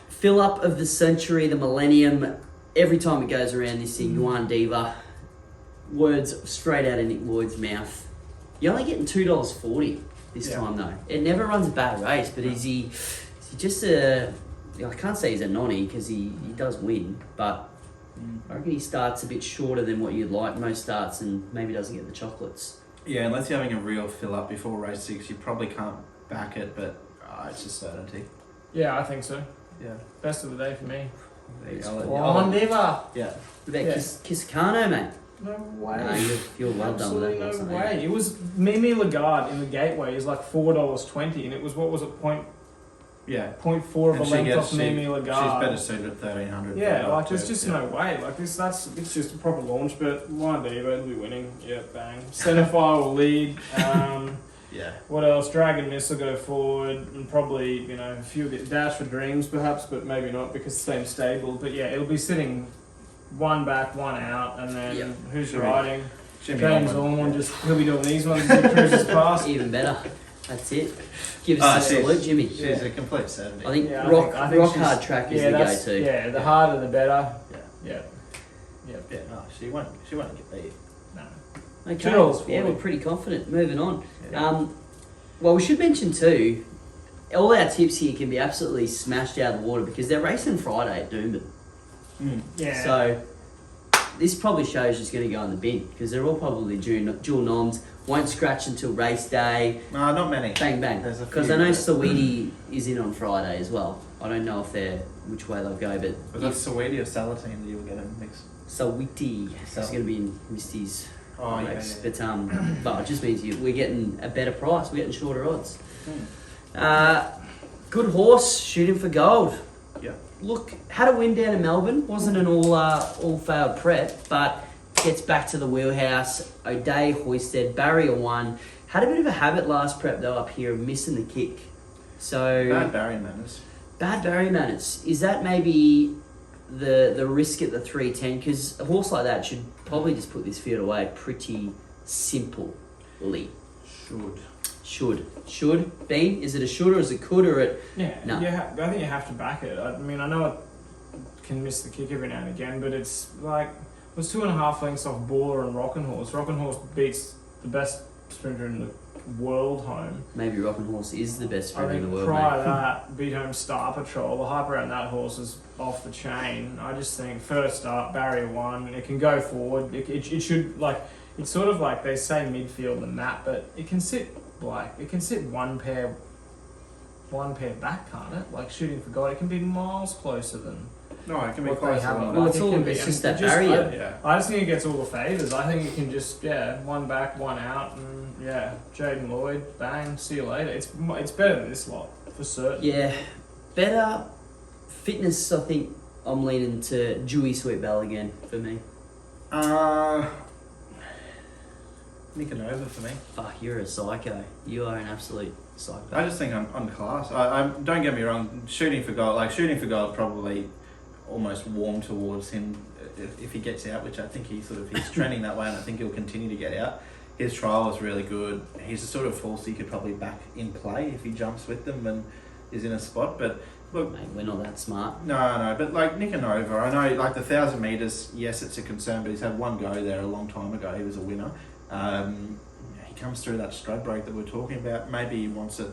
Fill up of the century, the millennium. Every time it goes around this thing, Yuan Diva. Words straight out of Nick Lloyd's mouth. You're only getting $2.40 this time though. It never runs a bad race, but is he just a... I can't say he's a nonny because he does win, but I reckon he starts a bit shorter than what you'd like most starts and maybe doesn't get the chocolates. Yeah, unless you're having a real fill up before race 6, you probably can't back it, but it's just certainty. Yeah, I think so. Yeah. Best of the day for me. Yuan Diva. Yeah. What about Kisakano, mate? No way. No, you're well done with that. Absolutely no way. It was Mimi Lagarde in the gateway is like $4.20, and it was what was it 0.4 of a length off Mimi Lagarde. She's better suited at 1300. Yeah, like there's just no way. Like it's just a proper launch, but Lion Diva will be winning. Yeah, bang. Centerfire will lead. Yeah. What else? Dragon Miss will go forward, and probably a few bit Dash for Dreams perhaps, but maybe not because it's the same stable. But yeah, it'll be sitting. 1 back, 1 out, and then who's riding? James Ormond, he'll be doing these ones as he cruises past. Even better. That's it. Give us a salute, Jimmy. She's a complete certainty. I think rock hard track is the go-to. Yeah, the harder the better. Yeah. No, she won't get beat. No. Okay. Yeah, we're pretty confident. Moving on. Yeah. Well, we should mention too, all our tips here can be absolutely smashed out of the water because they're racing Friday at Doomben. Yeah. So this probably shows just going to go in the bin because they're all probably dual noms. Won't scratch until race day. No, not many. Bang bang. Because I know Saweetie is in on Friday as well. I don't know which way they'll go, but was that Saweetie or Salatine that you were getting mixed? Saweetie is going to be in Misty's race, yeah. But it just means we're getting a better price. We're getting shorter odds. Good horse shooting for gold. Yeah. Look, had a win down in Melbourne. Wasn't an all failed prep, but gets back to the wheelhouse. O'Day hoisted, barrier 1. Had a bit of a habit last prep though up here of missing the kick. So bad barrier manners. Bad barrier manners. Is that maybe the risk at the 310? Because a horse like that should probably just put this field away pretty simply. Should. Bean? Is it a should or is it could or it? Yeah, no. I think you have to back it. I mean, I know it can miss the kick every now and again, but it's like, it was 2.5 lengths off Baller and Rockin' Horse. Rockin' Horse beats the best sprinter in the world home. Maybe Rockin' Horse is the best sprinter in the world. Prior to that, beat home Star Patrol. The hype around that horse is off the chain. I just think first up, barrier 1, it can go forward. It should, like, it's sort of like they say midfield and that, but it can sit one pair back, can't it? Like shooting for God, it can be miles closer than. No, it can be what closer. They have. Well, it's just that barrier. I just think it gets all the favours. I think it can just 1 back, 1 out, and Jaden Lloyd, bang, see you later. It's better than this lot for certain. Yeah, better fitness. I think I'm leaning to Dewey Sweet Bell again for me. Nicanova for me. Fuck, you're a psycho. You are an absolute Psycho. I just think on class. I don't get me wrong. Shooting for goal is probably almost warm towards him if he gets out, which I think he's trending that way, and I think he'll continue to get out. His trial is really good. He's a sort of force he could probably back in play if he jumps with them and is in a spot. But look, mate, we're not that smart. No. But like Nikanova, I know like the 1,000 meters. Yes, it's a concern, but he's had one go there a long time ago. He was a winner. He comes through that stride break that we're talking about. Maybe he wants it.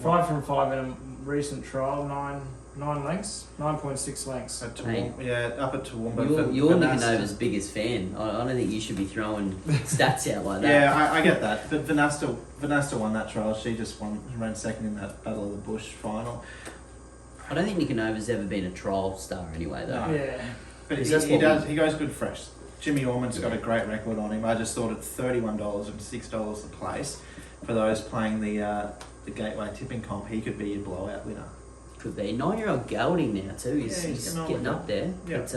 5 from 5 in a recent trial. 9 lengths, 9.6 lengths. At Hey. up at Toowoomba. You're Nikanova's biggest fan. I don't think you should be throwing stats out like that. Yeah, I get that. But Vanasta won that trial. She just ran second in that Battle of the Bush final. I don't think Nikanova's ever been a trial star anyway, though. No. Yeah. But Because he goes good fresh. Jimmy Orman's got a great record on him. I just thought at $31 and $6 a place for those playing the Gateway tipping comp, he could be your blowout winner. Could be. 9-year-old gelding now too. He's getting up there. Yeah. It's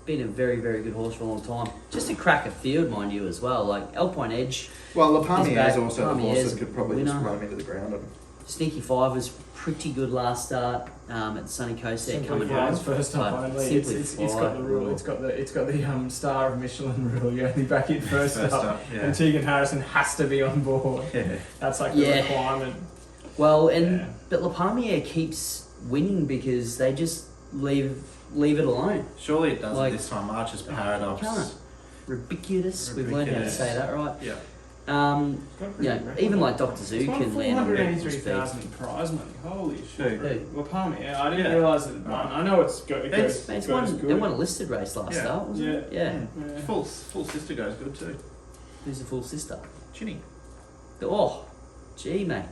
been a very, very good horse for a long time. Just a cracker field, mind you, as well. Like Alpine Edge. Well, Lapamier is also the Lapamier's horse that could probably just winner. run him into the ground. Sneaky Five was pretty good last start at the Sunny Coast there, coming home. Fly's first up But only. Simply It's Fly, got the rule. It's got the star of Michelin rule. You only back in first up. Yeah. And Tegan Harrison has to be on board. Yeah. That's like the requirement. Well, and Yeah. but Lapamier keeps winning because they just leave it alone. Surely it doesn't Like- this time. Archer's Paradox. Can't. Ridiculous. We've learned how to Ridiculous. say that right. Yeah. Even like Dr. Zoo It's won can land on good 483,000 speed. prize money. Holy shit. Who? Lapami, yeah, I didn't Yeah. realise it won. I know it's good. It's- Mate, good. they won a listed race last Yeah. start, wasn't it? Yeah. Yeah. Full sister goes good too. Who's the full sister? Chinny, Oh, gee, mate.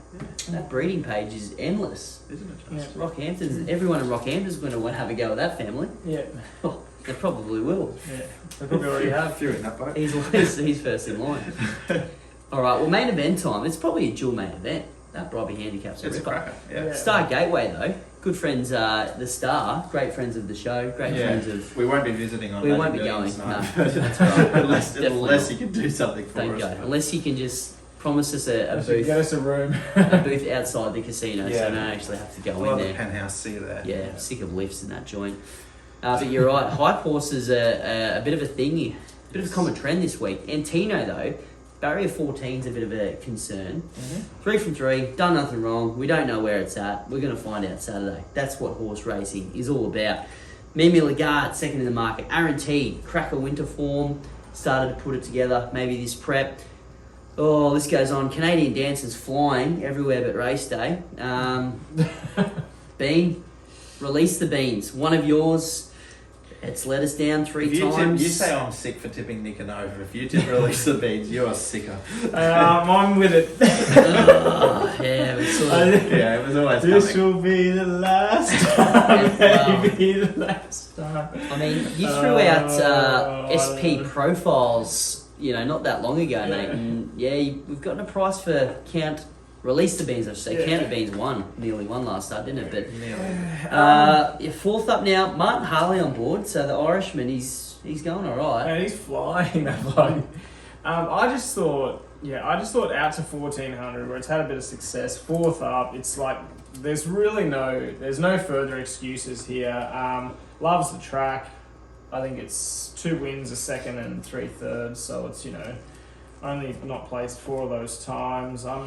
That breeding page is endless. isn't it? Yeah. Rockhampton's, everyone in Rockhampton's going to want to have a go at that family. Yeah. Oh, they probably will. Yeah. They probably already have. Few in that boat. He's first in line. All right, well, main event time. It's probably a dual main event. That Bribey handicap's a It's a ripper. cracker. Yeah. Yeah. Star Gateway, though. Good friends, the Star. Great friends of the show. Great friends of... We won't be visiting on We that woo't be millions, going. no. No, that's right. unless Definitely you can do something for Don't us. go. Unless you can just promise us a So you booth. get us a room. A booth outside the casino, so Yeah. I don't actually have to go We'll in have the there. penthouse, see you there. Yeah, I'm sick of lifts in that joint. But you're right, hype horses are a bit of a thing, a bit of a common trend this week. Antino, though, barrier 14's a bit of a concern. 3 from 3, done nothing wrong. We don't know where it's at. We're going to find out Saturday. That's what horse racing is all about. Mimi Lagarde, second in the market. Aaron T, cracker winter form, started to put it together. Maybe this prep. Oh, this goes on. Canadian dancers flying everywhere but race day. Bean, release the beans. One of yours. It's let us down 3 times. You say I'm sick for tipping Nikanova. If you tip release the beans, you are sicker. I'm with it. Yeah, we sort of, Yeah, it was always This coming. will be the last time. Wow. Maybe the last time. I mean, you threw out SP profiles, not that long ago, mate. And we've gotten a price for Count. Release the beans, I should say. Yeah. Count the beans nearly won last start, didn't it? But Nearly. fourth up now, Martin Harley on board. So the Irishman, he's going all right. And he's flying, that bloke. I just thought out to 1400 where it's had a bit of success. Fourth up, it's like there's no further excuses here. Loves the track. I think it's 2 wins, a second and 3 thirds. So it's only not placed 4 of those times. I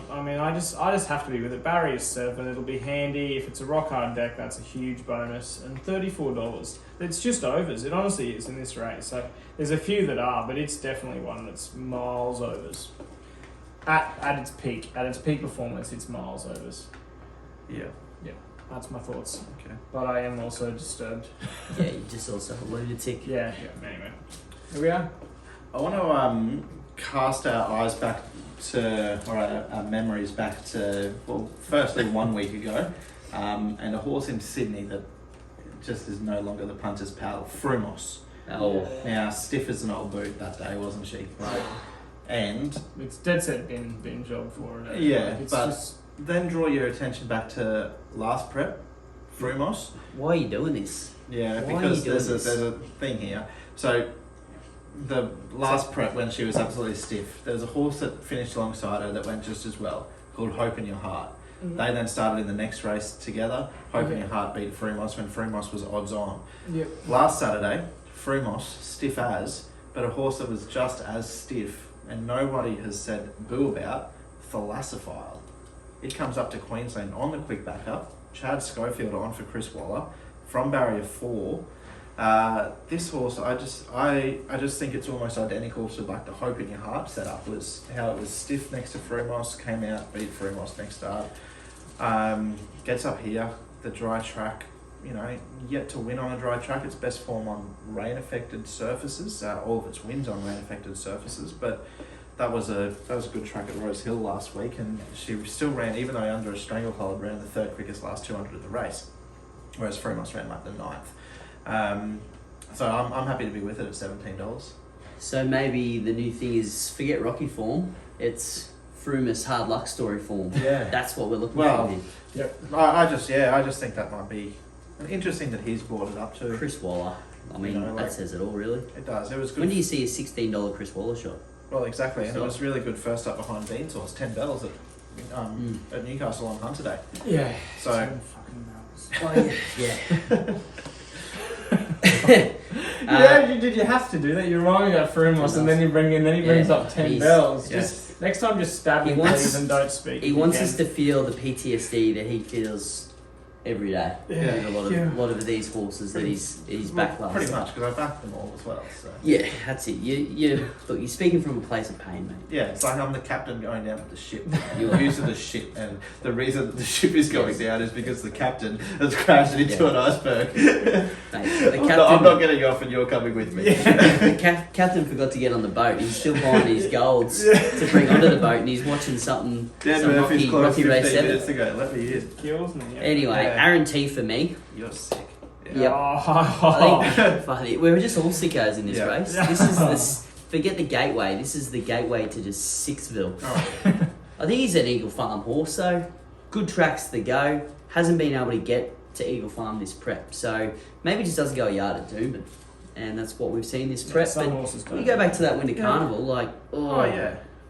just have to be with it. Barrier 7, it'll be handy. If it's a rock hard deck, that's a huge bonus. And $34. It's just overs. It honestly is in this race. So there's a few that are, but it's definitely one that's miles overs. At its peak performance, it's miles overs. Yeah. That's my thoughts. Okay. But I am also disturbed. Yeah, you're just also a lunatic. Yeah. Anyway, here we are. I want to cast our eyes back to, or our memories back to, well, firstly 1 week ago, and a horse in Sydney that just is no longer the punter's pal, Frumos. Oh, Now, stiff as an old boot that day, wasn't she? Right. And It's dead set been job for it. Yeah, Like, it's but- just then draw your attention back to last prep, Frumos. why are you doing this? Yeah, Why are because you doing this? there's a thing here. So the last prep when she was absolutely stiff, there was a horse that finished alongside her that went just as well, called Hope in Your Heart. They then started in the next race together. Hoping Your Heart beat Frumos when Frumos was odds on. Yep. Last Saturday, Frumos, stiff as, but a horse that was just as stiff, and nobody has said boo about, Thalassophile. It comes up to Queensland on the quick backup. Chad Schofield on for Chris Waller from barrier 4. This horse, I just think it's almost identical to like the Hope in Your Heart setup. Was how it was stiff next to Frumos, came out, beat Frumos next start. Gets up here, the dry track. You know, yet to win on a dry track. Its best form on rain-affected surfaces. All of its wins on rain-affected surfaces, but that was a good track at Rose Hill last week, and she still ran, even though under a stranglehold, ran the third quickest last 200 of the race, whereas Frumos ran like the 9th. So I'm happy to be with it at $17. So maybe the new thing is forget Rocky form. It's Frumos hard luck story form. Yeah, that's what we're looking for here. Yep. I just think that might be interesting that he's brought it up to Chris Waller. I mean, that says it all, really. It does. It was good. When do you see a $16 Chris Waller shot? Well, exactly, and it was really good first up behind Bean's horse, 10 bells at Newcastle on Hunter Day. Yeah. So. Fucking yeah. Did you have to do that? You're wrong about Frumos, and then he brings up 10 bells. Just next time, just stab him, please, and don't speak. He wants us to feel the PTSD that he feels every day. Yeah. A lot of these horses that he's backed last. Pretty much, because I backed them all as well. So. Yeah, that's it. You look, you're speaking from a place of pain, mate. Yeah, it's like I'm the captain going down with the ship. You're using the ship, and the reason that the ship is going down is because the captain has crashed into an iceberg. Mate, I'm not getting off, and you're coming with me. The captain forgot to get on the boat. He's still buying his golds to bring onto the boat, and he's watching something. Dan Murphy's closed 15 race minutes ago. Let me in. Kills me. Anyway, Aaron T for me. You're sick. Yeah. Yep. I think we're just all sickos in this race. This is forget the gateway. This is the gateway to just Sixville. Oh. I think he's an Eagle Farm horse, though. Good tracks to go. Hasn't been able to get to Eagle Farm this prep, so maybe just doesn't go a yard at Doomben. And that's what we've seen this prep. But when you go back to that Winter Carnival, like,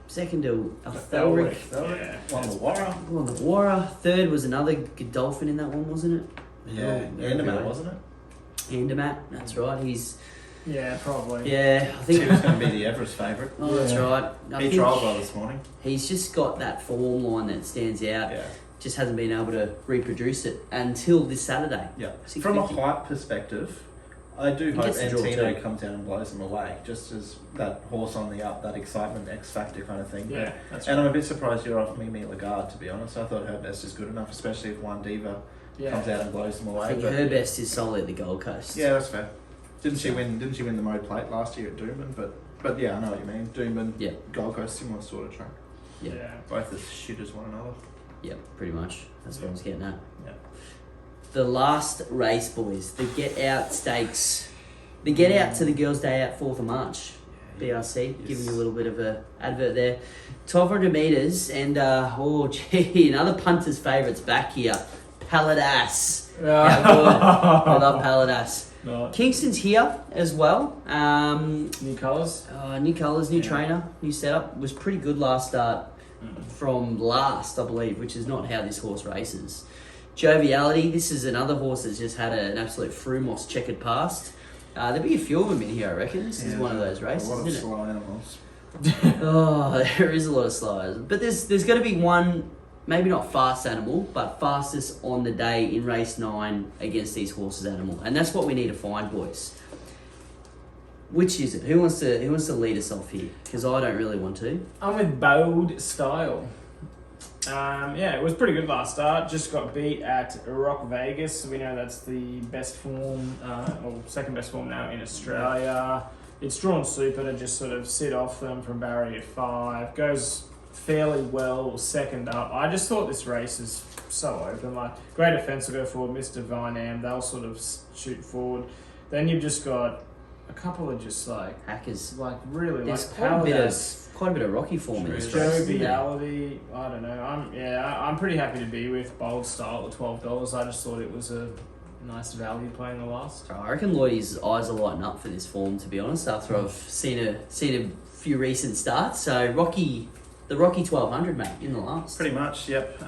second to Thelric. Won the Warra. Won the Warra. Third was another Godolphin in that one, wasn't it? Yeah, Andermatt, wasn't it? Andermatt, that's right. He's... Yeah, probably. Yeah, I think... He was going to be the Everest favourite. Oh, that's right. He trialled well this morning. He's just got that form line that stands out. Yeah. Just hasn't been able to reproduce it until this Saturday. Yeah. From a hype perspective, I do hope Antino comes down and blows them away, just as that horse on the up, that excitement, X Factor kind of thing. Yeah, that's and I'm a bit surprised you're off Mimi Lagarde, to be honest. I thought Her Best is good enough, especially if One Diva comes out and blows them away. I think Her Best is solely at the Gold Coast. Yeah, that's fair. Didn't she win the Mode Plate last year at Doomben? But yeah, I know what you mean. Doomben, Gold Coast, similar sort of track. Yeah. Both as shit as one another. Yep, pretty much. That's what I was getting at. Yeah. The last race, boys. The Get Out Stakes. The Get Out to the Girls' Day Out 4th of March. BRC, giving you a little bit of a advert there. 1,200 metres, and another punter's favourites back here. Paladas. How good. I love Paladas. No. Kingston's here as well. New colours. New colours, new trainer, new setup. Was pretty good last start from last, I believe, which is not how this horse races. Joviality, this is another horse that's just had an absolute Frumos checkered past. There'll be a few of them in here, I reckon. This is one of those races, a lot of isn't slow animals. There is a lot of slows. But there's going to be one, maybe not fast animal, but fastest on the day in race 9 against these horses animal. And that's what we need to find, boys. Which is it? Who wants to lead us off here? Because I don't really want to. I'm with Bold Style. It was pretty good last start. Just got beat at Rock Vegas. We know that's the best form, or second best form now in Australia. It's drawn super to just sort of sit off them from barrier 5. Goes fairly well second up. I just thought this race is so open. Like, Great Offence will go forward, Mr. Vinam, they'll sort of shoot forward. Then you've just got a couple of just like hackers, like really there's like quite a bit of Rocky form in this race. Joviality, I don't know. I'm pretty happy to be with Bold Style at $12. I just thought it was a nice value playing the last. I reckon Lloydie's eyes are lighting up for this form, to be honest, after I've seen a few recent starts. So the Rocky 1200, mate, in the last. Pretty much, yep.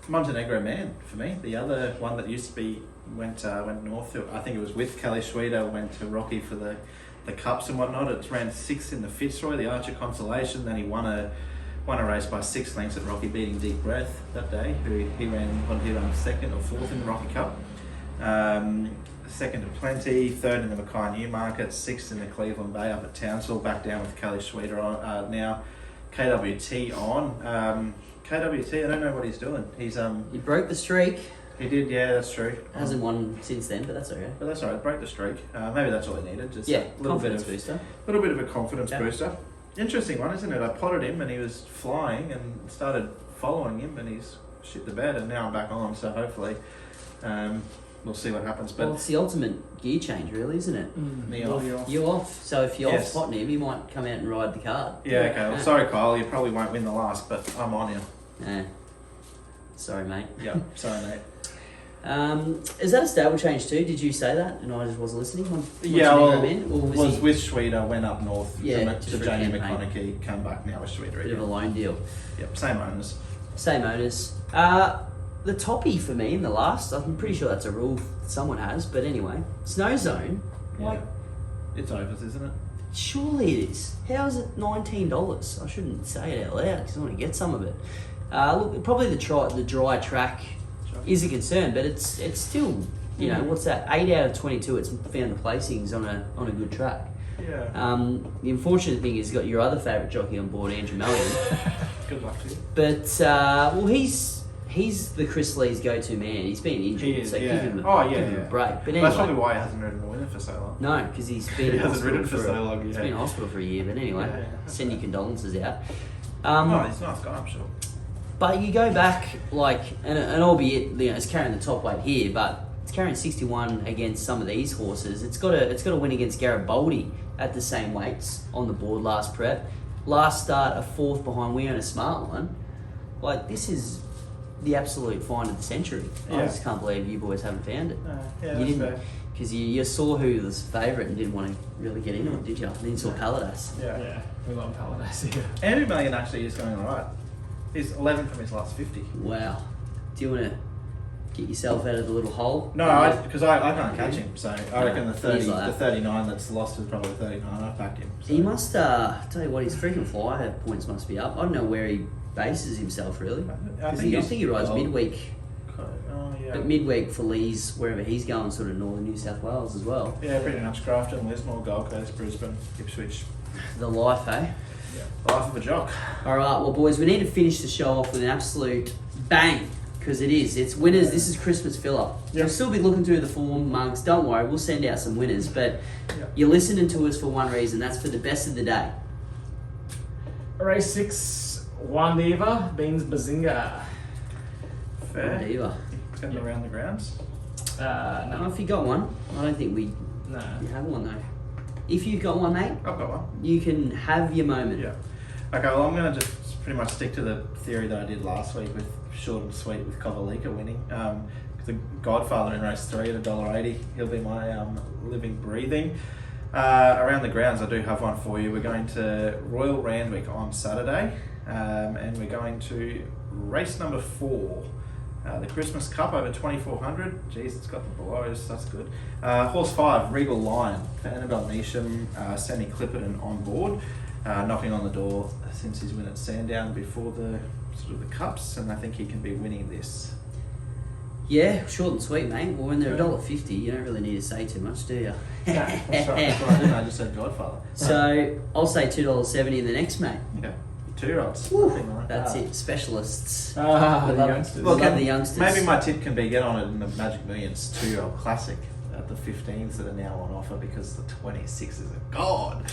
Montenegro Man for me. The other one that used to be went north. I think it was with Kelly Schweida. Went to Rocky for the cups and whatnot. It ran 6th in the Fitzroy, the Archer Consolation. Then he won a race by 6 lengths at Rocky, beating Deep Breath that day. He ran 2nd or 4th in the Rocky Cup. 2nd to Plenty, 3rd in the Mackay Newmarket, 6th in the Cleveland Bay up at Townsville. Back down with Kelly Schweida on now. KWT on. KWT, I don't know what he's doing. He broke the streak. He did, yeah, that's true. Hasn't won since then, but that's okay. But that's alright, break the streak. Maybe that's all he needed. Just Yeah, a little confidence bit of, booster. little bit of a confidence Yeah. booster. Interesting one, isn't it? I potted him and he was flying and started following him and he's shit the bed and now I'm back on. So hopefully we'll see what happens. But Well, it's the ultimate gear change, really, isn't it? me off. You off. So if you're Yes. off potting him, he might come out and ride the card. Yeah, okay. Well, sorry, Kyle. You probably won't win the last, but I'm on you. Yeah. Sorry, mate. Yeah, sorry, mate. Is that a stable change too? Did you say that and I just wasn't listening? Yeah, well, or was he with Schweida, went up north Yeah, to just for Jamie campaign. McConaughey, come back now with Schweida bit of again. a loan deal? Yep, same owners. Same owners. The toppy for me in the last, I'm pretty sure that's a rule someone has, but anyway, Snow Zone. Like, Yeah. It's overs, isn't it? surely it is. How is it $19? I shouldn't say it out loud because I want to get some of it. Look, probably the dry track is a concern, but it's still, you know, what's that? 8 out of 22. It's found the placings on a good track. Yeah. The unfortunate thing is, you got your other favourite jockey on board, Andrew Mellion. Good luck to you. But well, he's the Chris Lee's go-to man. He's been injured, He is, so yeah. give him Yeah. a break. But That's probably anyway, why he hasn't ridden a winner for so long. no, because he's been He in hasn't hospital ridden for so long, He's yeah. been in hospital for a year. But anyway, Yeah. send your condolences out. No, he's a nice guy, I'm sure. But you go back, like, and albeit, you know, it's carrying the top weight here, but it's carrying 61 against some of these horses. It's got a win against Garibaldi at the same weights on the board last prep. Last start, a 4th behind We Own a Smart One. Like, this is the absolute find of the century. I Yeah. just can't believe you boys haven't found it. Yeah, You that's didn't, fair. because you saw who was favourite and didn't want to really get into it, did you? And then you saw Paladas. Yeah. Yeah, we love Paladase here. Andrew Mellion actually is going alright. He's 11 from his last 50. Wow. Do you want to get yourself out of the little hole? No, because I can't catch him, so I reckon the he's 30, like the that. 39 that's lost is probably the 39 I've backed him. So. He must, tell you what, his freaking flyer points must be up. I don't know where he bases himself, really. I 'Cause think I think he rides gold. midweek. Oh, yeah. But midweek for Lee's, wherever he's going, sort of northern New South Wales as well. Yeah, pretty much. Grafton, Lismore, Gold Coast, Brisbane, Ipswich. The life, eh? Life of a jock. All right, well, boys, we need to finish the show off with an absolute bang, because it is. It's winners. This is Christmas filler. We'll still be looking through the form, Mugs. Don't worry, we'll send out some winners. But you're listening to us for one reason. That's for the best of the day. Race 6, One Diva, Beans Bazinga. Fair. Diva. Getting around the grounds. No, if you got one, I don't think you have one though. If you've got one, mate, I've got one. you can have your moment. Yeah. Okay, well, I'm going to just pretty much stick to the theory that I did last week with short and sweet with Kovalika winning. The Godfather in race 3 at $1.80. He'll be my living, breathing. Around the grounds, I do have one for you. We're going to Royal Randwick on Saturday, and we're going to race number 4. The Christmas Cup over 2,400. Jeez, it's got the blows. That's good. Horse 5, Regal Lion for Annabelle Neesham, Sammy Clipperton on board, knocking on the door since his win at Sandown before the sort of the cups, and I think he can be winning this. Yeah, short and sweet, mate. Well, when they're $1.50, you don't really need to say too much, do you? That's right. That's right. I didn't. I just said Godfather. So I'll say $2.70 in the next, mate. Okay. 2-year-olds. Woo, Nothing like that's that. it. Specialists. The love- youngsters. Well, love the youngsters. Maybe my tip can be get on it in the Magic Millions 2-year-old classic at the 15s that are now on offer because the 26s are gone.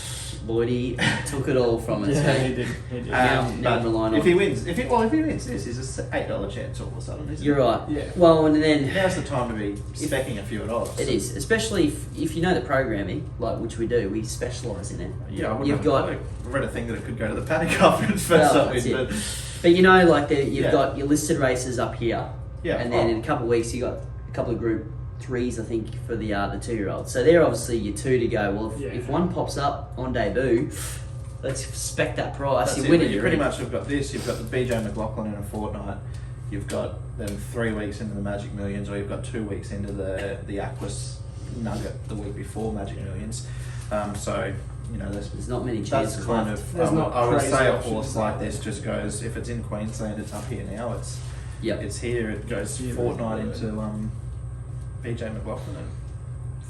Lloydie took it all from us. Yeah, hey? he did. He did. Now But I'm relying on. if he wins this, is an $8 chance all of a sudden, isn't You're it? right. Yeah. Well, and then Now's the time to be specking a few at odds. it is, especially if you know the programming, like which we do, we specialise in it. Yeah, I wouldn't You've have got- a clue. I read a thing that it could go to the paddock after its first Well, up that's win, it. but But you know, like you've Yeah. got your listed races up here, yeah. and then in a couple of weeks you got a couple of Group 3s, I think, for the 2-year-olds. So they're obviously your 2 to go. Well, if one pops up on debut, let's spec that price. That's You're it, winning. you You're pretty in. much have got this. You've got the BJ McLaughlin in a fortnight. You've got then 3 weeks into the Magic Millions, or you've got 2 weeks into the Aquas Nugget the week before Magic Millions. So you know, there's not many that's chances kind left. of. I would say a horse like this just goes. If it's in Queensland, it's up here now. It's here. It goes fortnight into BJ McLaughlin and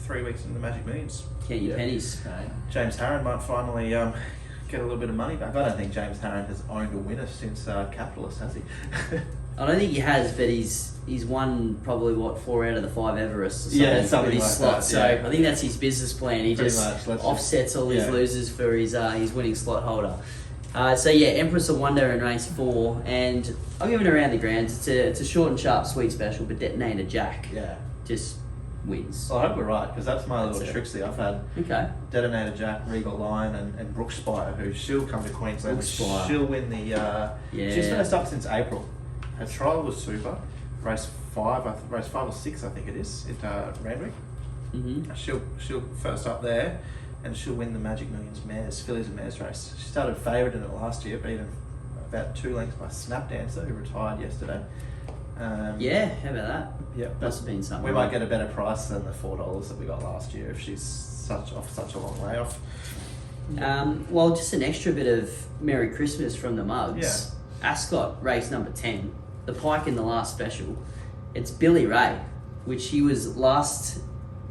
3 weeks into the Magic Millions. Count your pennies. James Harron might finally get a little bit of money back. I don't think James Harron has owned a winner since Capitalist, has he? I don't think he has, but he's won probably 4 out of the 5 Everests. Or something Something with his like slot. that. So Yeah. I think that's his business plan. He just offsets all his losers for his winning slot holder. So Empress of Wonder in race 4, and I'll give it around the grounds. It's a short and sharp, sweet special, but Detonator Jack just wins. Well, I hope we're right, because that's my little tricksy. I've had Okay. Detonator Jack, Regal Lion, and Brooke Spire, who she'll come to Queensland. She'll win the. She's first up since April. Her trial was super. Race 5 or 6, I think it is, at Randwick. Mm-hmm. She'll first up there, and she'll win the Magic Millions fillies and mares race. She started favourite in it last year, beaten about 2 lengths by Snap Dancer, who retired yesterday. How about that? Yeah, must have been something. We might get a better price than the $4 that we got last year if she's such a long way off. Well, just an extra bit of Merry Christmas from the Mugs. Yeah. Ascot, race number 10. The Pike in the last special. It's Billy Ray, which he was last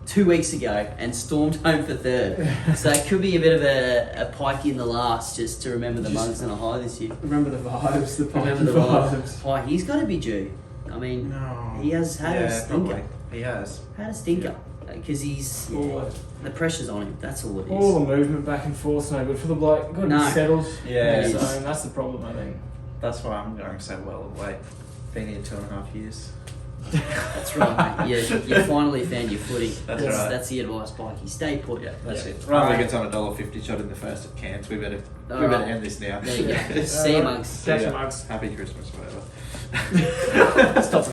2 weeks ago and stormed home for 3rd. So it could be a bit of a Pike in the last, just to remember the Mugs on a high this year. Remember the vibes, the Pike Remember the vibes. Pike, he's got to be due. I mean, he has had a stinker. Probably. He has. Had a stinker. Because he's... the pressure's on him, that's all it is. All the movement back and forth's no good for the bloke. Got to be settled. Yeah. So that's the problem, I think. That's why I'm going so well of late. Been here 2.5 years. That's right, mate. You finally found your footy. That's right. That's the advice, Pikey. Stay put. Yeah, that's it. Rather gets on $1.50 shot in the first at Cairns. We better end this now. There you go. See you, Mugs. Catch you, Mugs. Happy Christmas, whatever. Stop.